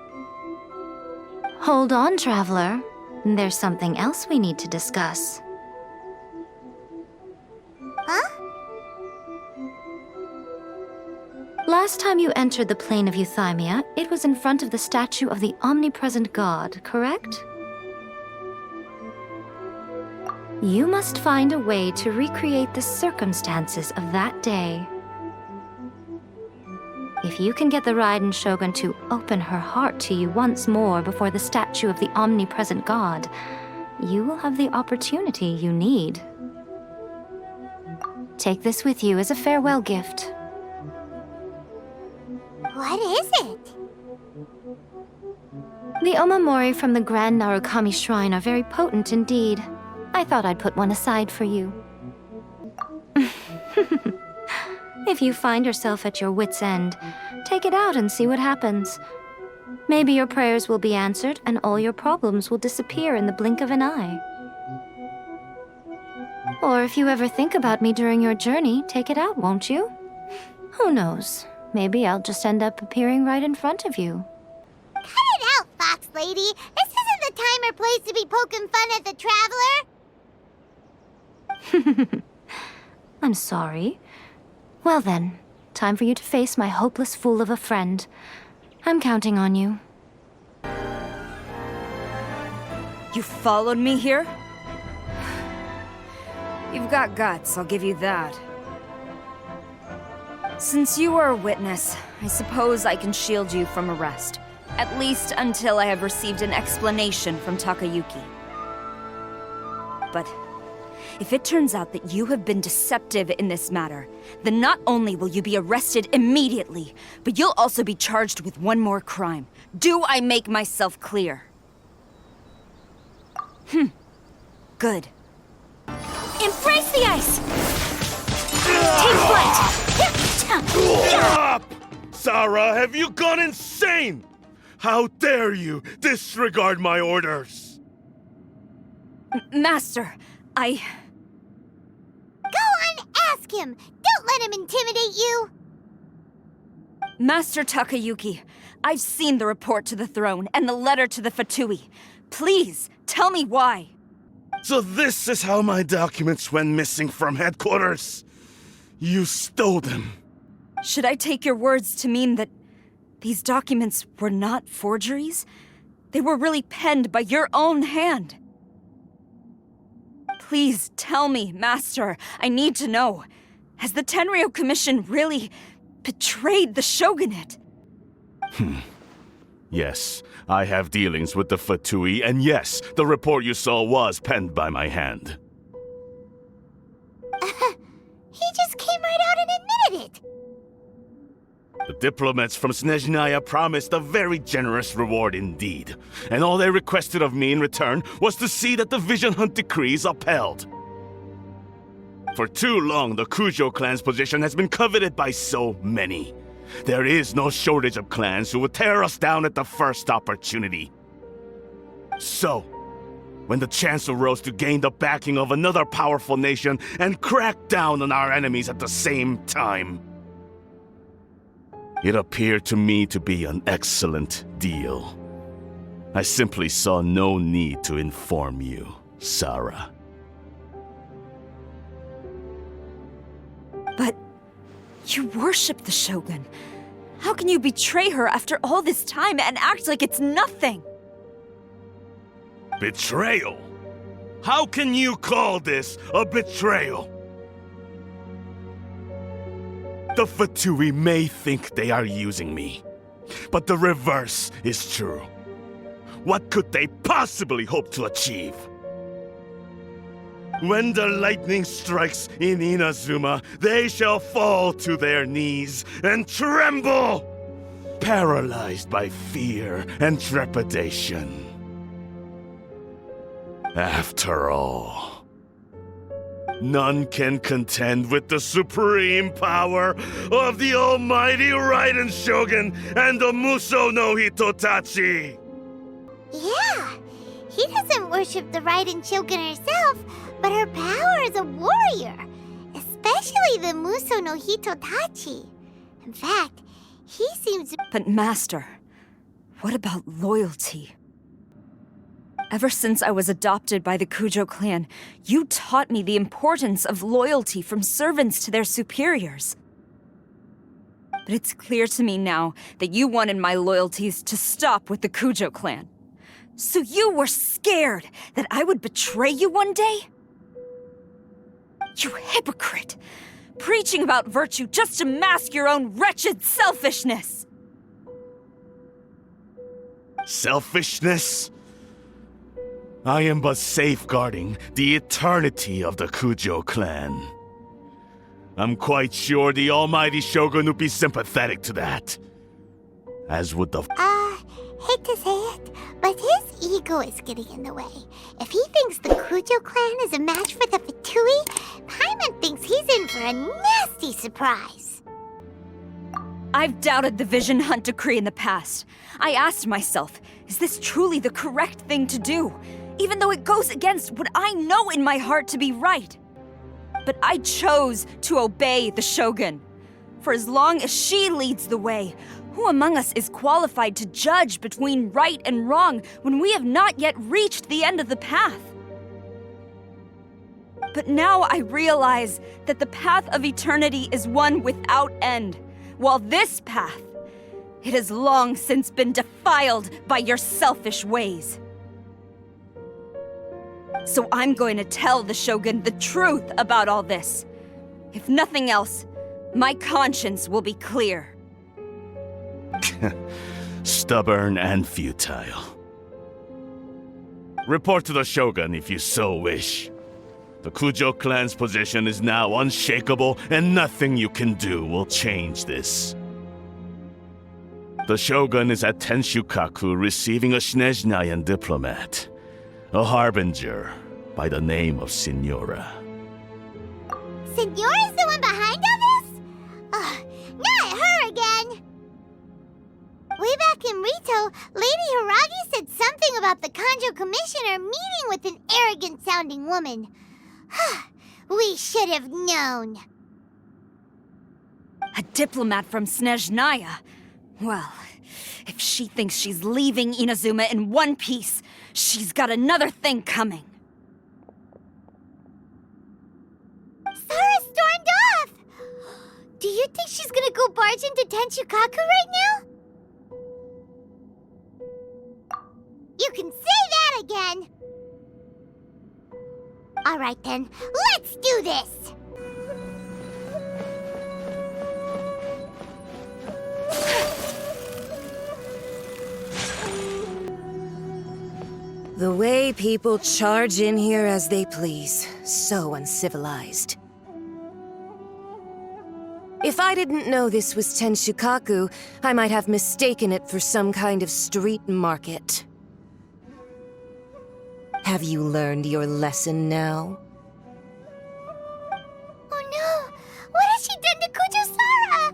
Speaker 11: Hold on, Traveler. There's something else we need to discuss.
Speaker 5: Huh?
Speaker 11: Last time you entered the plane of Euthymia, it was in front of the statue of the omnipresent god, correct? You must find a way to recreate the circumstances of that day. If you can get the Raiden Shogun to open her heart to you once more before the statue of the omnipresent god, you will have the opportunity you need. Take this with you as a farewell gift.
Speaker 5: What is it?
Speaker 11: The omamori from the Grand Narukami Shrine are very potent indeed. I thought I'd put one aside for you. If you find yourself at your wit's end, take it out and see what happens. Maybe your prayers will be answered and all your problems will disappear in the blink of an eye. Or if you ever think about me during your journey, take it out, won't you? Who knows? Maybe I'll just end up appearing right in front of you.
Speaker 5: Cut it out, Fox Lady. This isn't the time or place to be poking fun at the Traveler.
Speaker 11: I'm sorry. Well then, time for you to face my hopeless fool of a friend. I'm counting on you.
Speaker 8: You followed me here? You've got guts, I'll give you that. Since you are a witness, I suppose I can shield you from arrest. At least until I have received an explanation from Takayuki. But if it turns out that you have been deceptive in this matter, then not only will you be arrested immediately, but you'll also be charged with one more crime. Do I make myself clear? Good. Embrace the ice! Take flight!
Speaker 14: Stop! Sarah, have you gone insane? How dare you disregard my orders?
Speaker 8: Master, I...
Speaker 5: Go on, ask him! Don't let him intimidate you!
Speaker 8: Master Takayuki, I've seen the report to the throne and the letter to the Fatui. Please, tell me why.
Speaker 14: So this is how my documents went missing from headquarters. You stole them.
Speaker 8: Should I take your words to mean that these documents were not forgeries? They were really penned by your own hand. Please tell me, Master. I need to know. Has the Tenryou Commission really betrayed the shogunate?
Speaker 14: Yes, I have dealings with the Fatui, and yes, the report you saw was penned by my hand.
Speaker 5: He just came right out and admitted it!
Speaker 14: The diplomats from Snezhnaya promised a very generous reward indeed, and all they requested of me in return was to see that the Vision Hunt decree is upheld. For too long, the Kujo clan's position has been coveted by so many. There is no shortage of clans who would tear us down at the first opportunity. So, when the chance arose to gain the backing of another powerful nation and crack down on our enemies at the same time, it appeared to me to be an excellent deal. I simply saw no need to inform you, Sarah.
Speaker 8: But you worship the Shogun. How can you betray her after all this time and act like it's nothing?
Speaker 14: Betrayal? How can you call this a betrayal? The Fatui may think they are using me, but the reverse is true. What could they possibly hope to achieve? When the lightning strikes in Inazuma, they shall fall to their knees and tremble, paralyzed by fear and trepidation. After all, none can contend with the supreme power of the almighty Raiden Shogun and the Muso no Hitotachi!
Speaker 5: Yeah, he doesn't worship the Raiden Shogun herself, but her power as a warrior, especially the Muso no Hitotachi. In fact, he seems...
Speaker 8: But Master, what about loyalty? Ever since I was adopted by the Kujo clan, you taught me the importance of loyalty from servants to their superiors. But it's clear to me now that you wanted my loyalties to stop with the Kujo clan. So you were scared that I would betray you one day? You hypocrite! Preaching about virtue just to mask your own wretched selfishness!
Speaker 14: Selfishness? I am but safeguarding the eternity of the Kujo clan. I'm quite sure the almighty Shogun would be sympathetic to that. As would the...
Speaker 5: hate to say it, but his ego is getting in the way. If he thinks the Kujo clan is a match for the Fatui, Paimon thinks he's in for a nasty surprise.
Speaker 8: I've doubted the Vision Hunt decree in the past. I asked myself, is this truly the correct thing to do? Even though it goes against what I know in my heart to be right. But I chose to obey the Shogun. For as long as she leads the way, who among us is qualified to judge between right and wrong when we have not yet reached the end of the path? But now I realize that the path of eternity is one without end, while this path, it has long since been defiled by your selfish ways. So I'm going to tell the Shogun the truth about all this. If nothing else, my conscience will be clear.
Speaker 14: Stubborn and futile. Report to the Shogun if you so wish. The Kujo clan's position is now unshakable, and nothing you can do will change this. The Shogun is at Tenshukaku receiving a Snezhnayan diplomat, a harbinger by the name of Signora.
Speaker 5: Signora's the one behind all this? Ugh, not her again! Way back in Rito, Lady Hiragi said something about the Kanjo Commissioner meeting with an arrogant-sounding woman. We should have known.
Speaker 8: A diplomat from Snezhnaya? Well, if she thinks she's leaving Inazuma in one piece, she's got another thing coming.
Speaker 5: Sara stormed off! Do you think she's gonna go barge into Tenshukaku right now? You can say that again! Alright then, let's do this!
Speaker 15: The way people charge in here as they please. So uncivilized. If I didn't know this was Tenshukaku, I might have mistaken it for some kind of street market. Have you learned your lesson now?
Speaker 5: Oh no! What has she done to Kujo-Sara?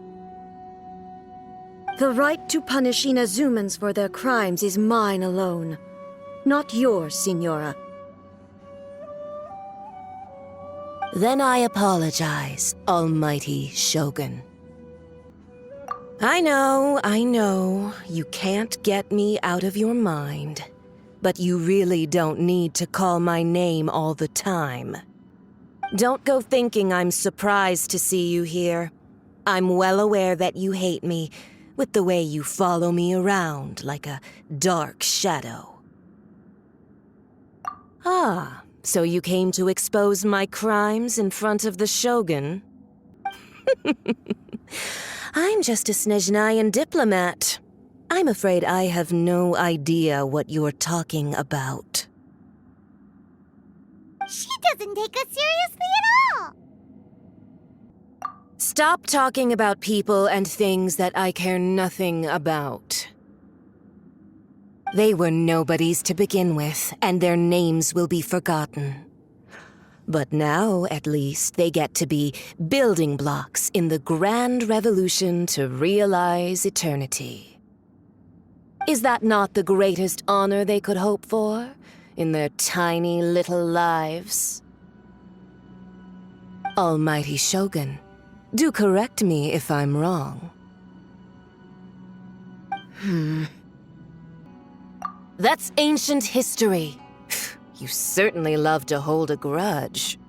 Speaker 16: The right to punish Inazumans for their crimes is mine alone. Not yours, Signora.
Speaker 15: Then I apologize, Almighty Shogun. I know, you can't get me out of your mind. But you really don't need to call my name all the time. Don't go thinking I'm surprised to see you here. I'm well aware that you hate me, with the way you follow me around like a dark shadow. Ah, so you came to expose my crimes in front of the Shogun? I'm just a Snezhnayan diplomat. I'm afraid I have no idea what you're talking about.
Speaker 5: She doesn't take us seriously at all!
Speaker 15: Stop talking about people and things that I care nothing about. They were nobodies to begin with, and their names will be forgotten. But now, at least, they get to be building blocks in the grand revolution to realize eternity. Is that not the greatest honor they could hope for in their tiny little lives? Almighty Shogun, do correct me if I'm wrong. That's ancient history. You certainly love to hold a grudge.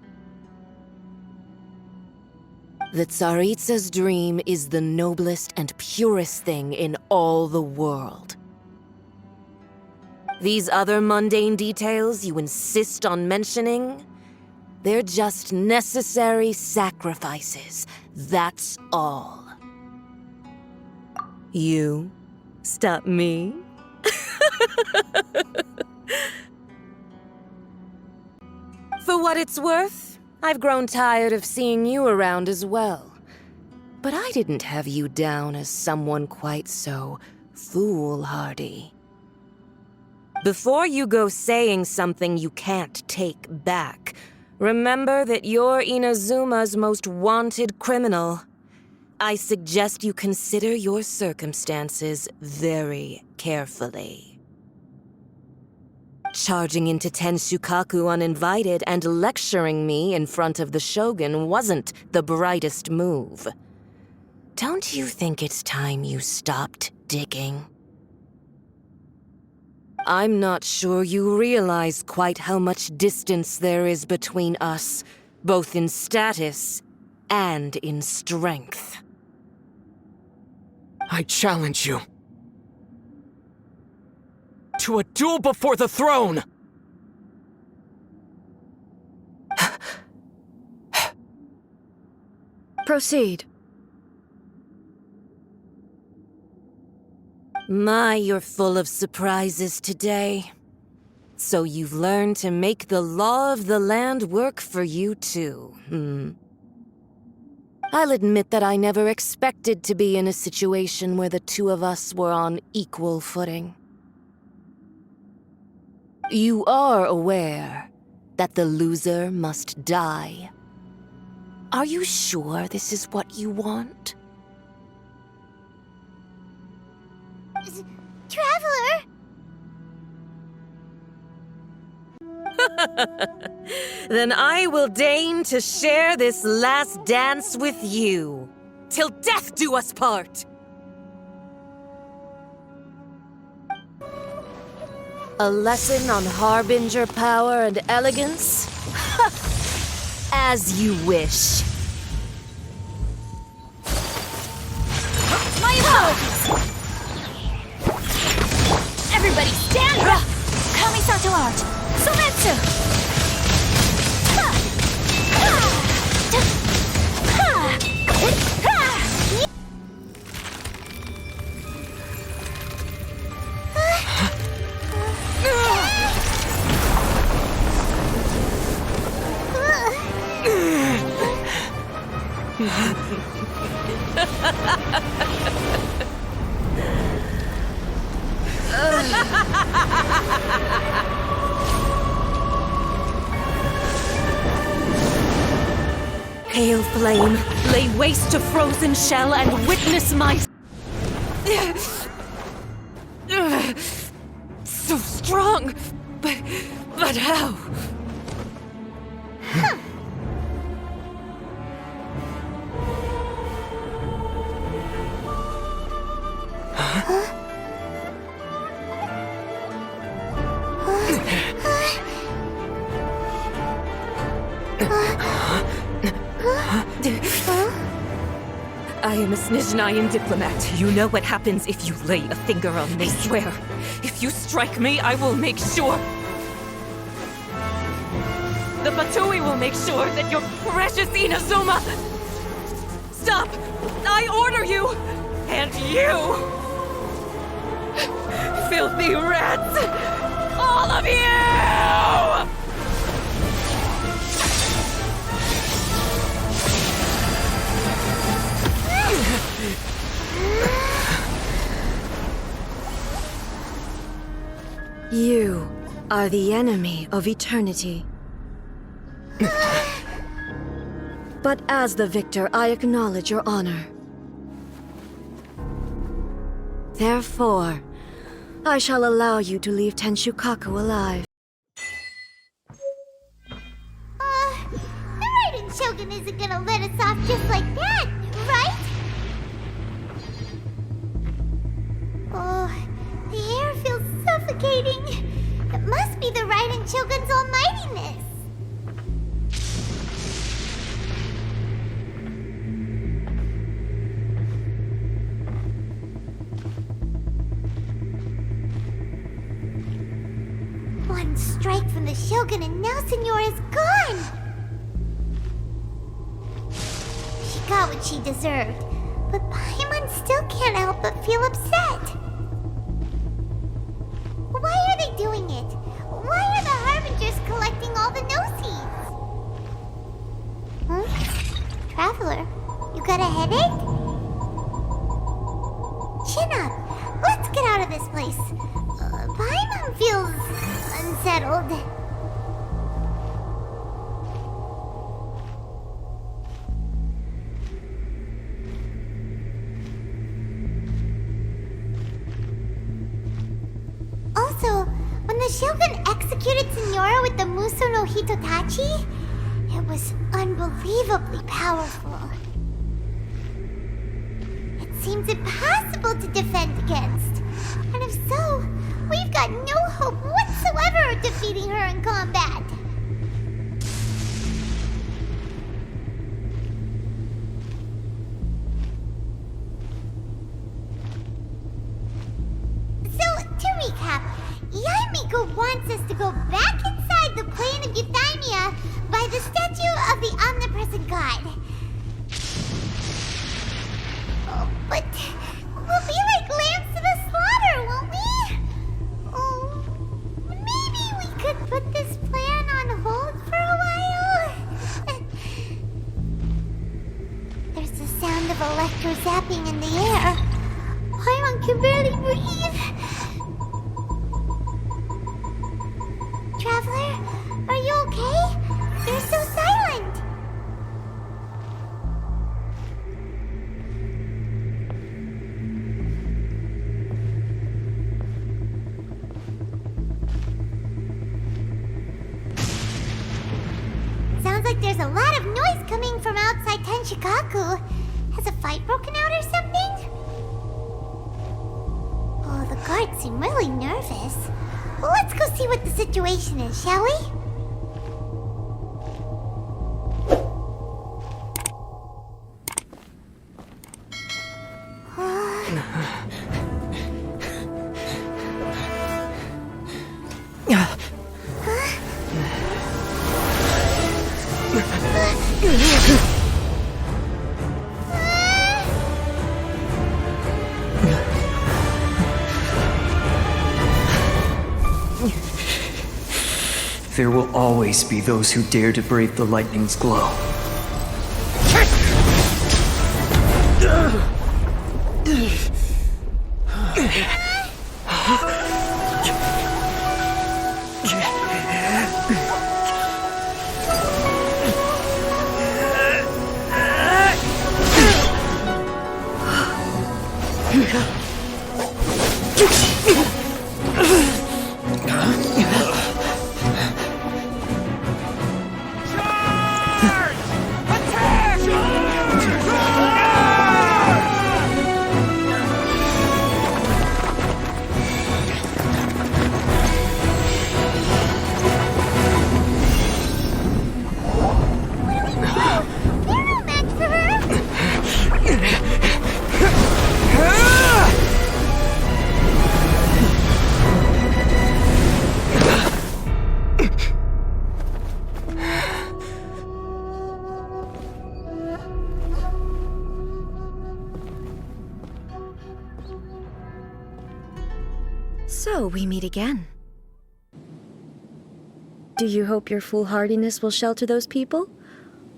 Speaker 15: The Tsaritsa's dream is the noblest and purest thing in all the world. These other mundane details you insist on mentioning, they're just necessary sacrifices, that's all. You stop me? For what it's worth, I've grown tired of seeing you around as well. But I didn't have you down as someone quite so foolhardy. Before you go saying something you can't take back, remember that you're Inazuma's most wanted criminal. I suggest you consider your circumstances very carefully. Charging into Tenshukaku uninvited and lecturing me in front of the Shogun wasn't the brightest move. Don't you think it's time you stopped digging? I'm not sure you realize quite how much distance there is between us, both in status and in strength.
Speaker 4: I challenge you to a duel before the throne!
Speaker 16: Proceed.
Speaker 15: My, you're full of surprises today. So you've learned to make the law of the land work for you too, I'll admit that I never expected to be in a situation where the two of us were on equal footing. You are aware that the loser must die. Are you sure this is what you want?
Speaker 5: Traveler!
Speaker 15: Then I will deign to share this last dance with you, till death do us part! A lesson on harbinger power and elegance? As you wish.
Speaker 8: My apologies! Everybody stand up! Kamisato art! Sometsu!
Speaker 15: Pale flame, lay waste to frozen shell and witness my... So strong, but how? I am a Snezhnayan diplomat. You know what happens if you lay a finger on me. I swear, if you strike me, I will make sure... The Fatui will make sure that your precious Inazuma... Stop! I order you! And you! Filthy rats! All of you!
Speaker 16: You are the enemy of eternity. But as the victor, I acknowledge your honor. Therefore, I shall allow you to leave Tenshukaku alive.
Speaker 5: The Raiden Shogun isn't gonna let us off just like that, right? Oh, the air feels suffocating. It must be the Raiden Shogun's almightiness. One strike from the Shogun and now Signora's gone! She got what she deserved, but Paimon still can't help but feel upset. Why are they doing it? Why are the Harbingers collecting all the no-seeds? Huh? Traveler, you got a headache? Chin up! Let's get out of this place. Paimon feels... unsettled. Also, when the Shogun executed electrocuted Signora with the Muso no Hitotachi? It was unbelievably powerful. It seems impossible to defend against. And if so, we've got no hope whatsoever of defeating her in combat. So, to recap, Yaemiko wants us to go back inside the plane of Euthymia by the statue of the omnipresent god. Oh, but we'll be like lambs to the slaughter, won't we? Oh, maybe we could put this plan on hold for a while? There's the sound of electro zapping in the air. Paimon can barely breathe. Traveler, are you okay? You're so silent. Sounds like there's a lot of noise coming from outside Tenshikaku. Has a fight broken out or something? Oh, the guards seem really nervous. Well, let's go see what the situation is, shall we?
Speaker 17: There will always be those who dare to brave the lightning's glow.
Speaker 16: So we meet again. Do you hope your foolhardiness will shelter those people?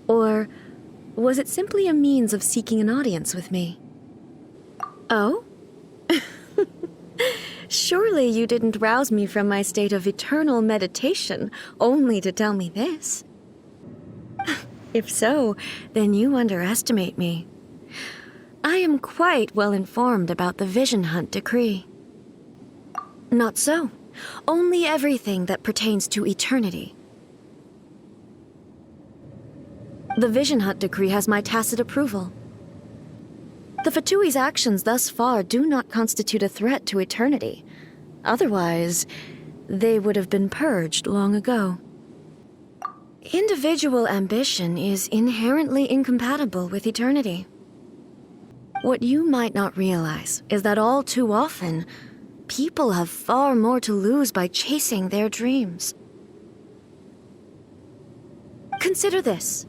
Speaker 16: Or was it simply a means of seeking an audience with me? Oh? Surely you didn't rouse me from my state of eternal meditation only to tell me this. If so, then you underestimate me. I am quite well informed about the Vision Hunt decree. Not so. Only everything that pertains to eternity. The Vision Hunt decree has my tacit approval. The Fatui's actions thus far do not constitute a threat to eternity. Otherwise, they would have been purged long ago. Individual ambition is inherently incompatible with eternity. What you might not realize is that all too often, people have far more to lose by chasing their dreams. Consider this.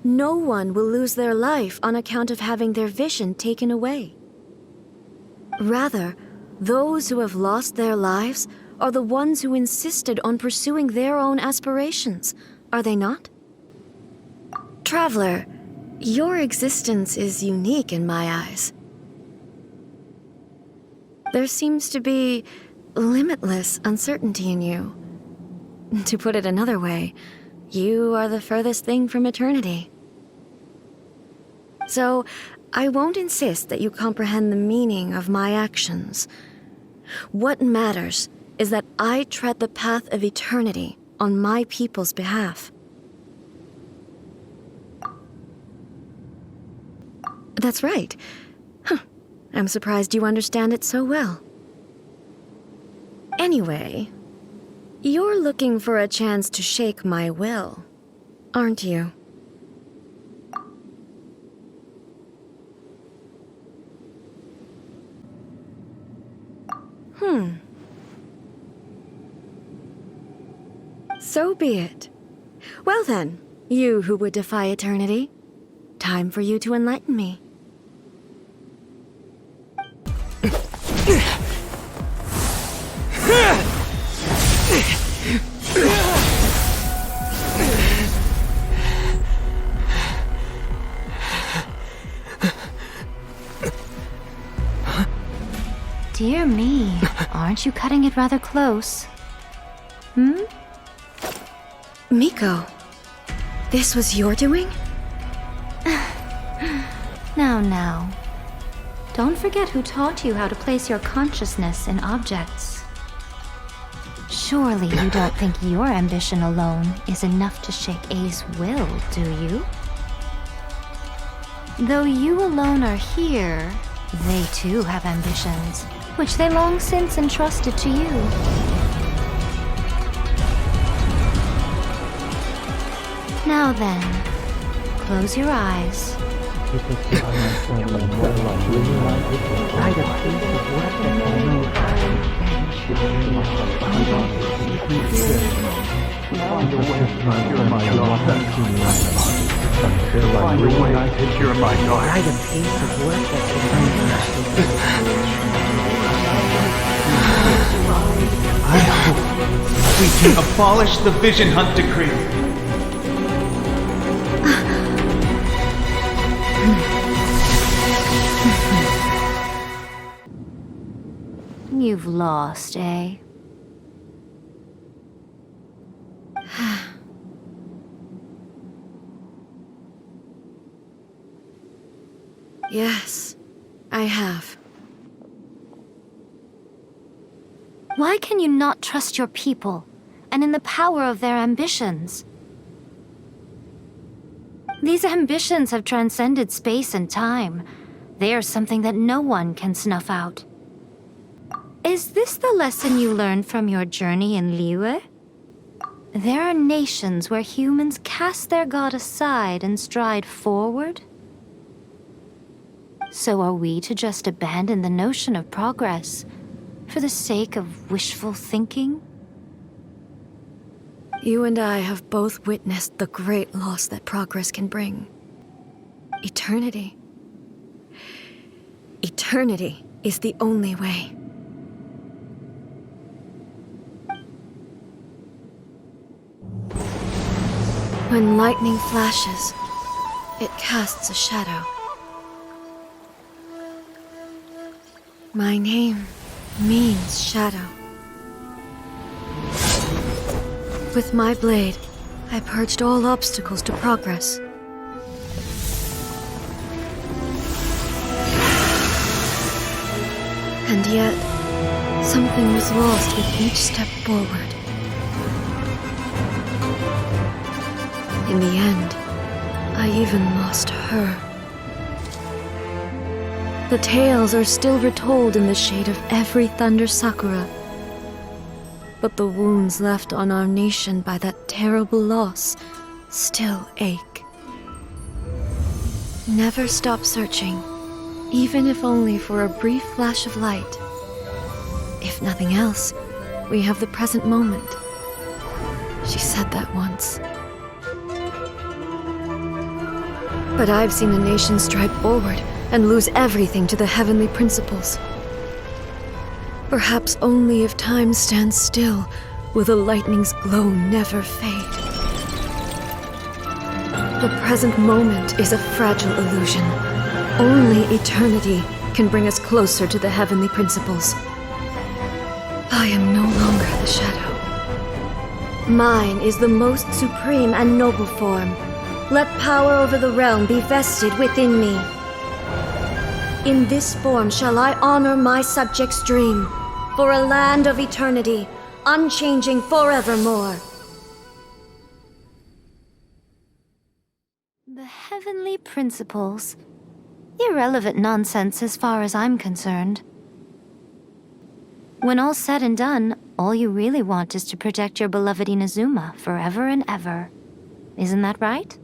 Speaker 16: No one will lose their life on account of having their vision taken away. Rather, those who have lost their lives are the ones who insisted on pursuing their own aspirations, are they not? Traveler, your existence is unique in my eyes. There seems to be limitless uncertainty in you. To put it another way, you are the furthest thing from eternity. So, I won't insist that you comprehend the meaning of my actions. What matters is that I tread the path of eternity on my people's behalf. That's right. Huh. I'm surprised you understand it so well. Anyway, you're looking for a chance to shake my will, aren't you? So be it. Well then, you who would defy eternity, time for you to enlighten me.
Speaker 11: Dear me, aren't you cutting it rather close?
Speaker 16: Miko, this was your doing?
Speaker 11: Now. Don't forget who taught you how to place your consciousness in objects. Surely you don't think your ambition alone is enough to shake A's will, do you? Though you alone are here, they too have ambitions, which they long since entrusted to you. Now then, close your eyes.
Speaker 18: I hope we can abolish the Vision Hunt Decree.
Speaker 11: You've lost, eh?
Speaker 16: Yes, I have.
Speaker 11: Why can you not trust your people, and in the power of their ambitions? These ambitions have transcended space and time. They are something that no one can snuff out. Is this the lesson you learned from your journey in Liyue? There are nations where humans cast their god aside and stride forward. So are we to just abandon the notion of progress for the sake of wishful thinking?
Speaker 16: You and I have both witnessed the great loss that progress can bring. Eternity. Eternity is the only way. When lightning flashes, it casts a shadow. My name means shadow. With my blade, I purged all obstacles to progress. And yet, something was lost with each step forward. In the end, I even lost her. The tales are still retold in the shade of every thunder sakura. But the wounds left on our nation by that terrible loss still ache. Never stop searching, even if only for a brief flash of light. If nothing else, we have the present moment. She said that once. But I've seen a nation stride forward and lose everything to the heavenly principles. Perhaps only if time stands still will the lightning's glow never fade. The present moment is a fragile illusion. Only eternity can bring us closer to the heavenly principles. I am no longer the shadow. Mine is the most supreme and noble form. Let power over the realm be vested within me. In this form shall I honor my subjects' dream, for a land of eternity, unchanging forevermore.
Speaker 11: The heavenly principles. Irrelevant nonsense as far as I'm concerned. When all's said and done, all you really want is to protect your beloved Inazuma forever and ever. Isn't that right?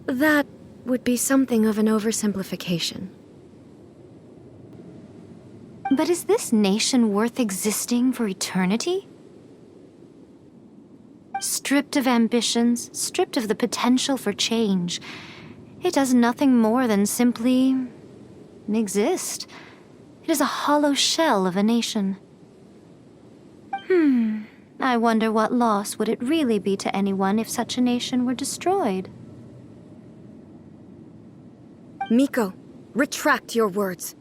Speaker 16: That would be something of an oversimplification.
Speaker 11: But is this nation worth existing for eternity? Stripped of ambitions, stripped of the potential for change, it does nothing more than simply exist. It is a hollow shell of a nation. I wonder what loss would it really be to anyone if such a nation were destroyed?
Speaker 16: Miko, retract your words.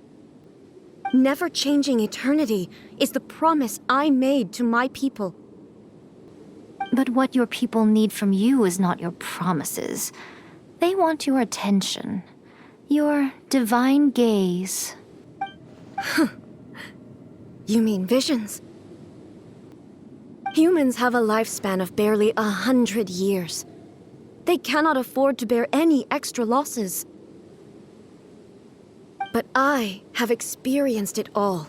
Speaker 16: Never changing eternity is the promise I made to my people.
Speaker 11: But what your people need from you is not your promises. They want your attention. Your divine gaze.
Speaker 16: You mean visions? Humans have a lifespan of barely 100 years. They cannot afford to bear any extra losses. But I have experienced it all.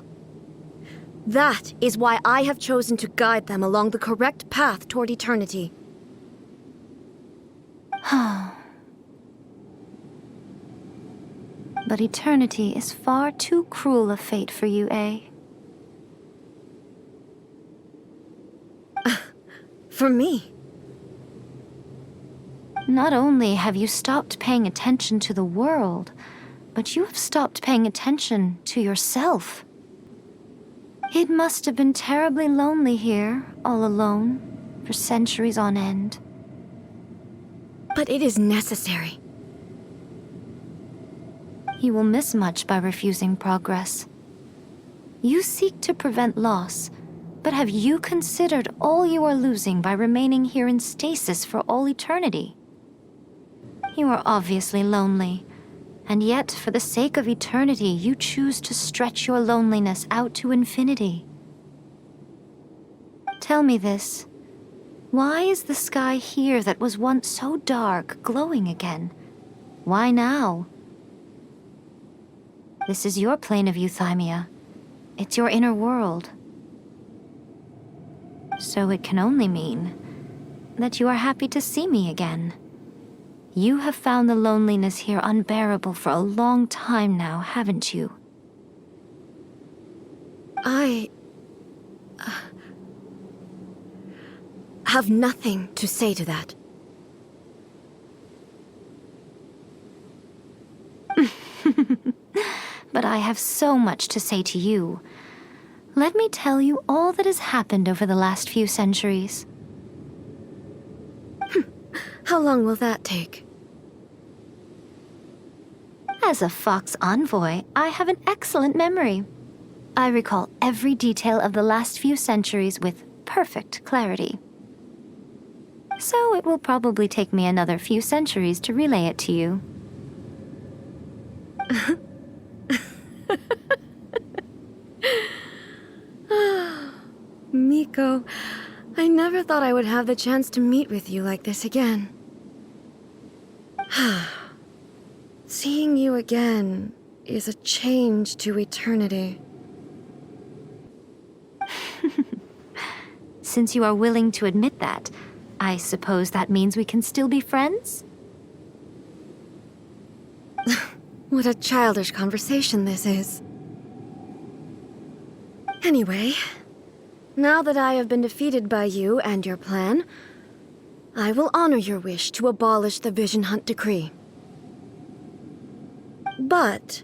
Speaker 16: That is why I have chosen to guide them along the correct path toward eternity.
Speaker 11: But eternity is far too cruel a fate for you, eh?
Speaker 16: For me?
Speaker 11: Not only have you stopped paying attention to the world, but you have stopped paying attention to yourself. It must have been terribly lonely here, all alone, for centuries on end.
Speaker 16: But it is necessary.
Speaker 11: You will miss much by refusing progress. You seek to prevent loss, but have you considered all you are losing by remaining here in stasis for all eternity? You are obviously lonely, and yet for the sake of eternity, you choose to stretch your loneliness out to infinity. Tell me this. Why is the sky here that was once so dark glowing again? Why now? This is your plane of euthymia. It's your inner world. So it can only mean that you are happy to see me again. You have found the loneliness here unbearable for a long time now, haven't you?
Speaker 16: I have nothing to say to that.
Speaker 11: But I have so much to say to you. Let me tell you all that has happened over the last few centuries.
Speaker 16: How long will that take?
Speaker 11: As a Fox envoy, I have an excellent memory. I recall every detail of the last few centuries with perfect clarity. So it will probably take me another few centuries to relay it to you.
Speaker 16: Miko, I never thought I would have the chance to meet with you like this again. Seeing you again is a change to eternity.
Speaker 11: Since you are willing to admit that, I suppose that means we can still be friends?
Speaker 16: What a childish conversation this is. Anyway, now that I have been defeated by you and your plan, I will honor your wish to abolish the Vision Hunt Decree. But,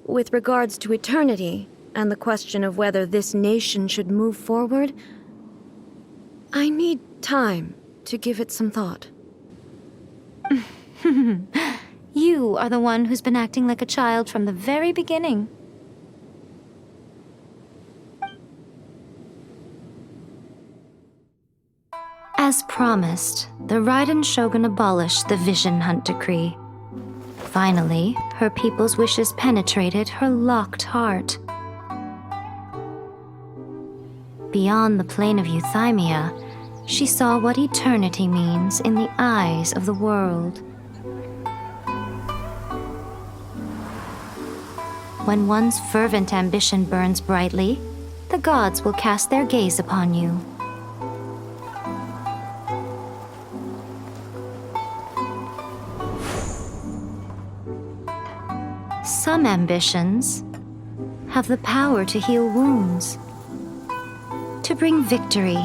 Speaker 16: with regards to eternity and the question of whether this nation should move forward, I need time to give it some thought.
Speaker 11: You are the one who's been acting like a child from the very beginning. As promised, the Raiden Shogun abolished the Vision Hunt Decree. Finally, her people's wishes penetrated her locked heart. Beyond the plane of euthymia, she saw what eternity means in the eyes of the world. When one's fervent ambition burns brightly, the gods will cast their gaze upon you. Some ambitions have the power to heal wounds, to bring victory,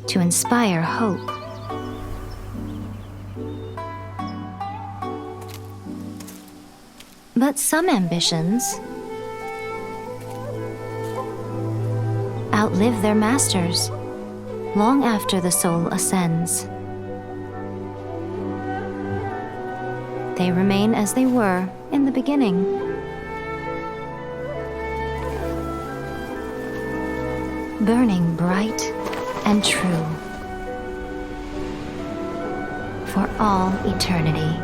Speaker 11: to inspire hope. But some ambitions outlive their masters long after the soul ascends. They remain as they were in the beginning. Burning bright and true for all eternity.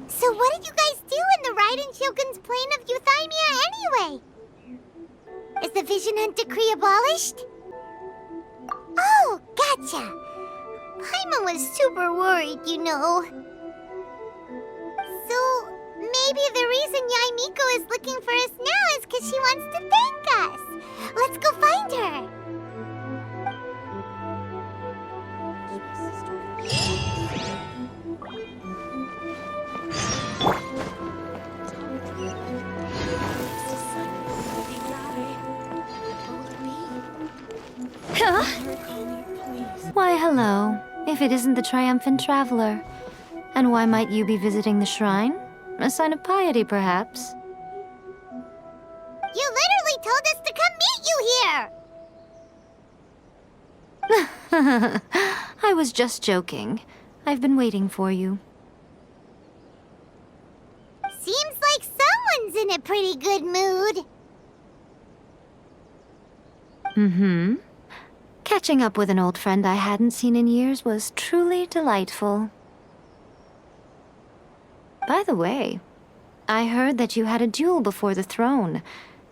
Speaker 5: So what did you guys do in the Raiden Shogun's plane of euthymia anyway? Is the Vision Hunt decree abolished? Oh, gotcha. Paimon was super worried, you know. So, maybe the reason Yae Miko is looking for us now is because she wants to thank us. Let's go find her.
Speaker 11: Huh? Why, hello, if it isn't the triumphant traveler. And why might you be visiting the shrine? A sign of piety, perhaps?
Speaker 5: You literally told us to come meet you here!
Speaker 11: I was just joking. I've been waiting for you.
Speaker 5: Seems like someone's in a pretty good mood.
Speaker 11: Mm-hmm. Catching up with an old friend I hadn't seen in years was truly delightful. By the way, I heard that you had a duel before the throne,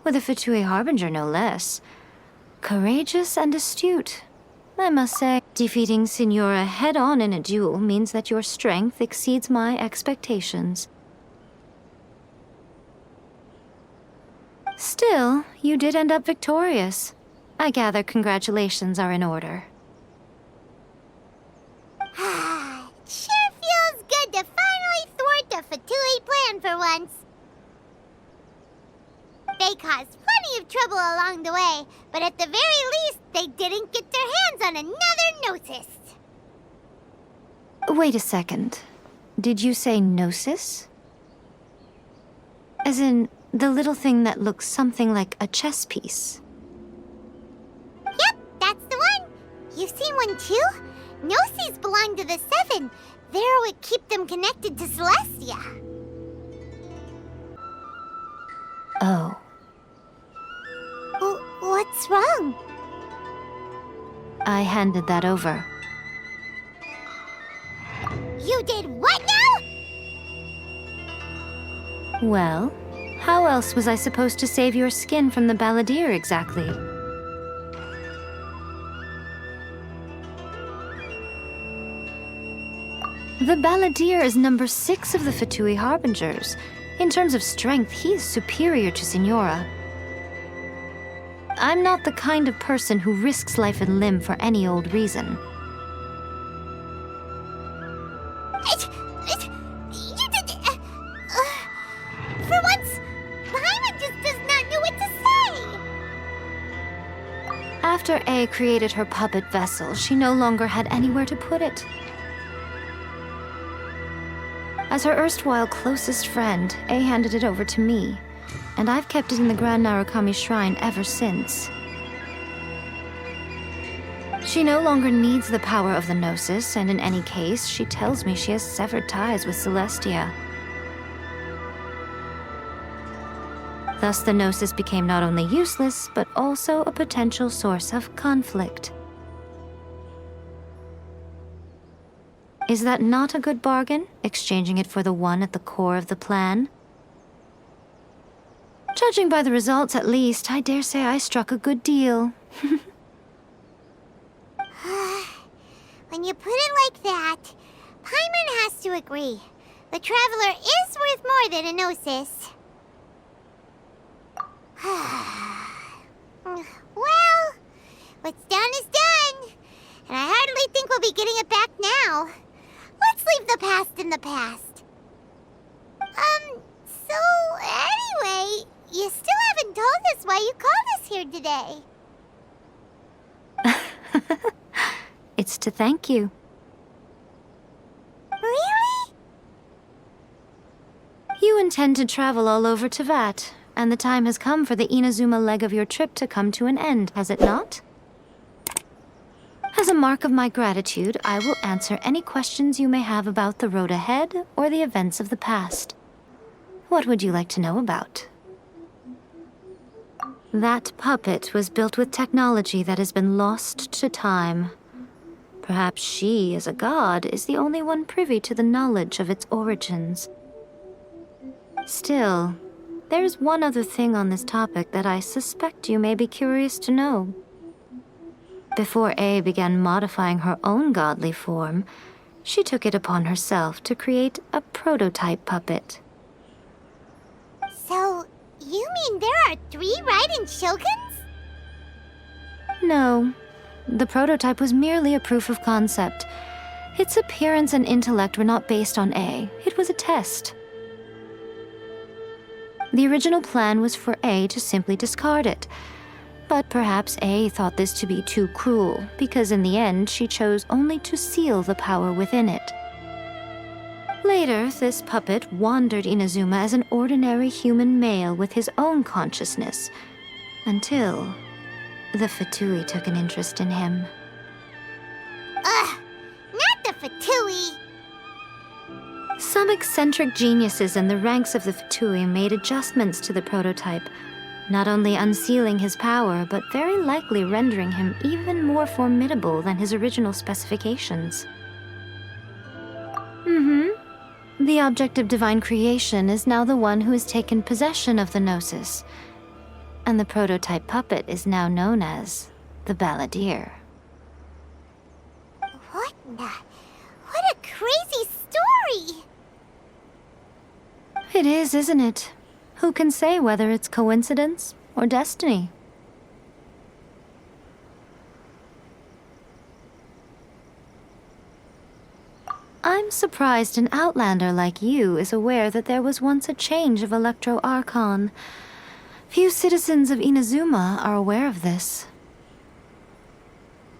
Speaker 11: with a Fatui Harbinger no less. Courageous and astute, I must say. Defeating Signora head-on in a duel means that your strength exceeds my expectations. Still, you did end up victorious. I gather congratulations are in order.
Speaker 5: Sure feels good to finally thwart the Fatui plan for once. They caused plenty of trouble along the way, but at the very least, they didn't get their hands on another Gnosis.
Speaker 11: Wait a second. Did you say Gnosis? As in, the little thing that looks something like a chess piece?
Speaker 5: Yep, that's the one. You've seen one too? Gnosis belong to the Seven. They're what keep them connected to Celestia.
Speaker 11: Oh.
Speaker 5: What's wrong?
Speaker 11: I handed that over.
Speaker 5: You did what now?
Speaker 11: Well, how else was I supposed to save your skin from the balladeer exactly? The balladeer is number 6 of the Fatui Harbingers. In terms of strength, he is superior to Signora. I'm not the kind of person who risks life and limb for any old reason.
Speaker 5: For once, Paimon just does not know what to say.
Speaker 11: After A created her puppet vessel, she no longer had anywhere to put it. As her erstwhile closest friend, A handed it over to me, and I've kept it in the Grand Narukami Shrine ever since. She no longer needs the power of the Gnosis, and in any case, she tells me she has severed ties with Celestia. Thus, the Gnosis became not only useless, but also a potential source of conflict. Is that not a good bargain, exchanging it for the one at the core of the plan? Judging by the results, at least, I dare say I struck a good deal.
Speaker 5: When you put it like that, Paimon has to agree. The Traveler is worth more than a Gnosis. Well, what's done is done. And I hardly think we'll be getting it back now. Let's leave the past in the past. So anyway, you still haven't told us why you called us here today.
Speaker 11: It's to thank you.
Speaker 5: Really?
Speaker 11: You intend to travel all over Teyvat, and the time has come for the Inazuma leg of your trip to come to an end, has it not? As a mark of my gratitude, I will answer any questions you may have about the road ahead or the events of the past. What would you like to know about? That puppet was built with technology that has been lost to time. Perhaps she, as a god, is the only one privy to the knowledge of its origins. Still, there's one other thing on this topic that I suspect you may be curious to know. Before A began modifying her own godly form, she took it upon herself to create a prototype puppet.
Speaker 5: So, you mean there are 3 Raiden Shoguns?
Speaker 11: No. The prototype was merely a proof of concept. Its appearance and intellect were not based on A. It was a test. The original plan was for A to simply discard it. But perhaps A thought this to be too cruel, because in the end she chose only to seal the power within it. Later, this puppet wandered Inazuma as an ordinary human male with his own consciousness, until the Fatui took an interest in him.
Speaker 5: Ugh! Not the Fatui!
Speaker 11: Some eccentric geniuses in the ranks of the Fatui made adjustments to the prototype, not only unsealing his power, but very likely rendering him even more formidable than his original specifications. The object of divine creation is now the one who has taken possession of the Gnosis, and the prototype puppet is now known as the Balladeer.
Speaker 5: What a crazy story!
Speaker 11: It is, isn't it? Who can say whether it's coincidence or destiny? I'm surprised an outlander like you is aware that there was once a change of Electro Archon. Few citizens of Inazuma are aware of this.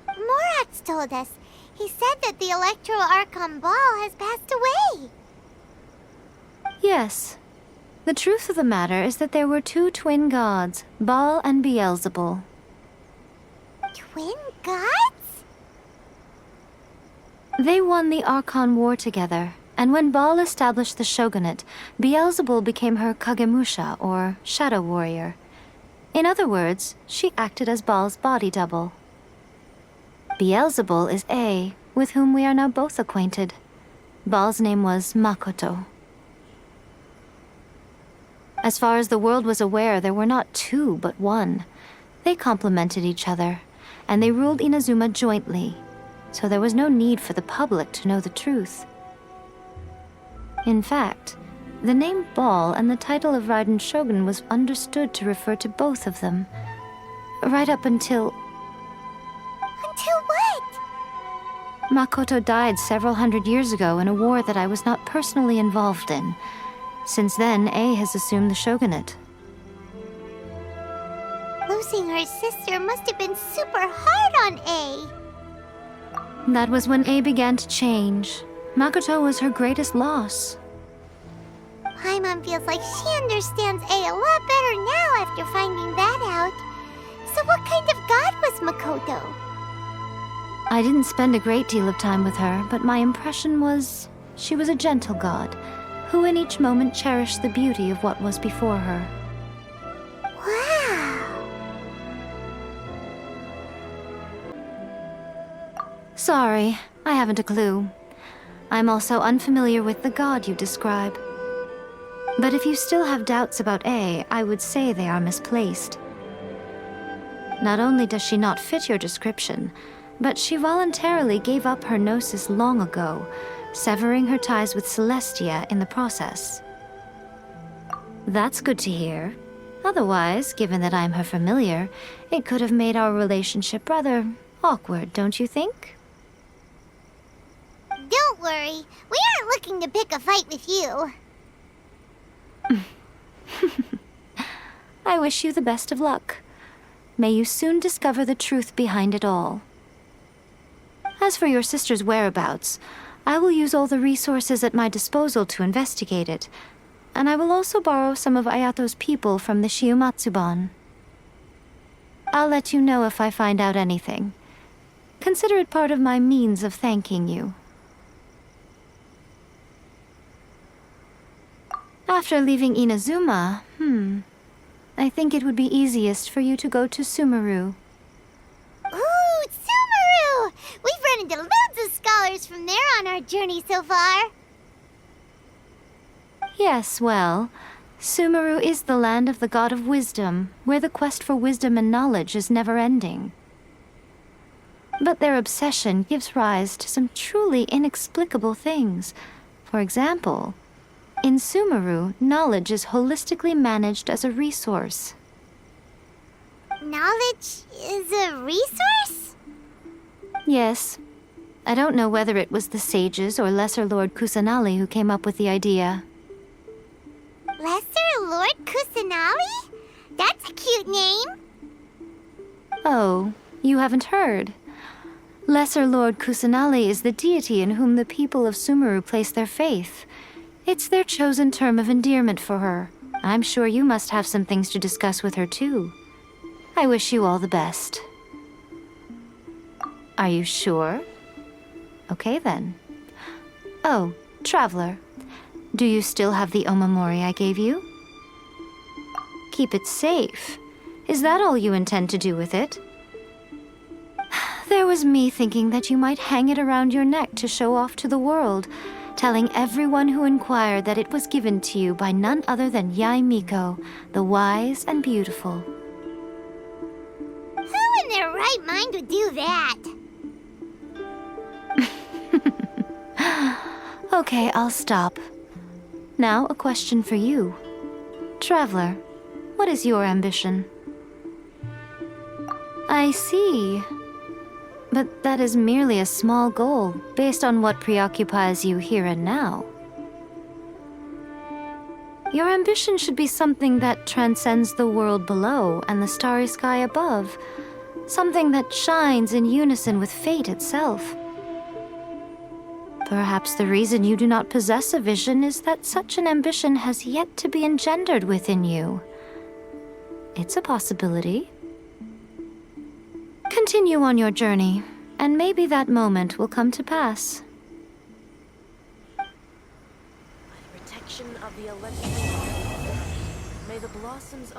Speaker 5: Morax told us. He said that the Electro Archon Ball has passed away.
Speaker 11: Yes. The truth of the matter is that there were 2 twin gods, Baal and Beelzebul.
Speaker 5: Twin gods?
Speaker 11: They won the Archon War together, and when Baal established the shogunate, Beelzebul became her Kagemusha, or shadow warrior. In other words, she acted as Baal's body double. Beelzebul is A, with whom we are now both acquainted. Baal's name was Makoto. As far as the world was aware, there were not 2, but 1. They complemented each other, and they ruled Inazuma jointly, so there was no need for the public to know the truth. In fact, the name Baal and the title of Raiden Shogun was understood to refer to both of them, right up until...
Speaker 5: Until what?
Speaker 11: Makoto died several hundred years ago in a war that I was not personally involved in. Since then, A has assumed the shogunate.
Speaker 5: Losing her sister must have been super hard on A.
Speaker 11: That was when A began to change. Makoto was her greatest loss.
Speaker 5: Paimon feels like she understands A a lot better now after finding that out. So what kind of god was Makoto?
Speaker 11: I didn't spend a great deal of time with her, but my impression was she was a gentle god, who in each moment cherished the beauty of what was before her.
Speaker 5: Wow!
Speaker 11: Sorry, I haven't a clue. I'm also unfamiliar with the god you describe. But if you still have doubts about A, I would say they are misplaced. Not only does she not fit your description, but she voluntarily gave up her gnosis long ago, severing her ties with Celestia in the process. That's good to hear. Otherwise, given that I'm her familiar, it could have made our relationship rather awkward, don't you think?
Speaker 5: Don't worry, we aren't looking to pick a fight with you.
Speaker 11: I wish you the best of luck. May you soon discover the truth behind it all. As for your sister's whereabouts, I will use all the resources at my disposal to investigate it, and I will also borrow some of Ayato's people from the Shiumatsuban. I'll let you know if I find out anything. Consider it part of my means of thanking you. After leaving Inazuma, I think it would be easiest for you to go to Sumeru.
Speaker 5: Ooh, Sumeru! We've run into loads of scholars from there on our journey so far.
Speaker 11: Yes, well, Sumeru is the land of the god of wisdom, where the quest for wisdom and knowledge is never-ending. But their obsession gives rise to some truly inexplicable things. For example, in Sumeru, knowledge is holistically managed as a resource.
Speaker 5: Knowledge is a resource?
Speaker 11: Yes. I don't know whether it was the sages or Lesser Lord Kusanali who came up with the idea.
Speaker 5: Lesser Lord Kusanali? That's a cute name.
Speaker 11: Oh, you haven't heard. Lesser Lord Kusanali is the deity in whom the people of Sumeru place their faith. It's their chosen term of endearment for her. I'm sure you must have some things to discuss with her, too. I wish you all the best. Are you sure? Okay, then. Oh, Traveler. Do you still have the omamori I gave you? Keep it safe. Is that all you intend to do with it? There was me thinking that you might hang it around your neck to show off to the world, telling everyone who inquired that it was given to you by none other than Yae Miko, the wise and beautiful.
Speaker 5: Who in their right mind would do that?
Speaker 11: Okay, I'll stop. Now, a question for you. Traveler, what is your ambition? I see. But that is merely a small goal, based on what preoccupies you here and now. Your ambition should be something that transcends the world below and the starry sky above. Something that shines in unison with fate itself. Perhaps the reason you do not possess a vision is that such an ambition has yet to be engendered within you. It's a possibility. Continue on your journey, and maybe that moment will come to pass.
Speaker 19: By the protection of the Electric, may the blossoms of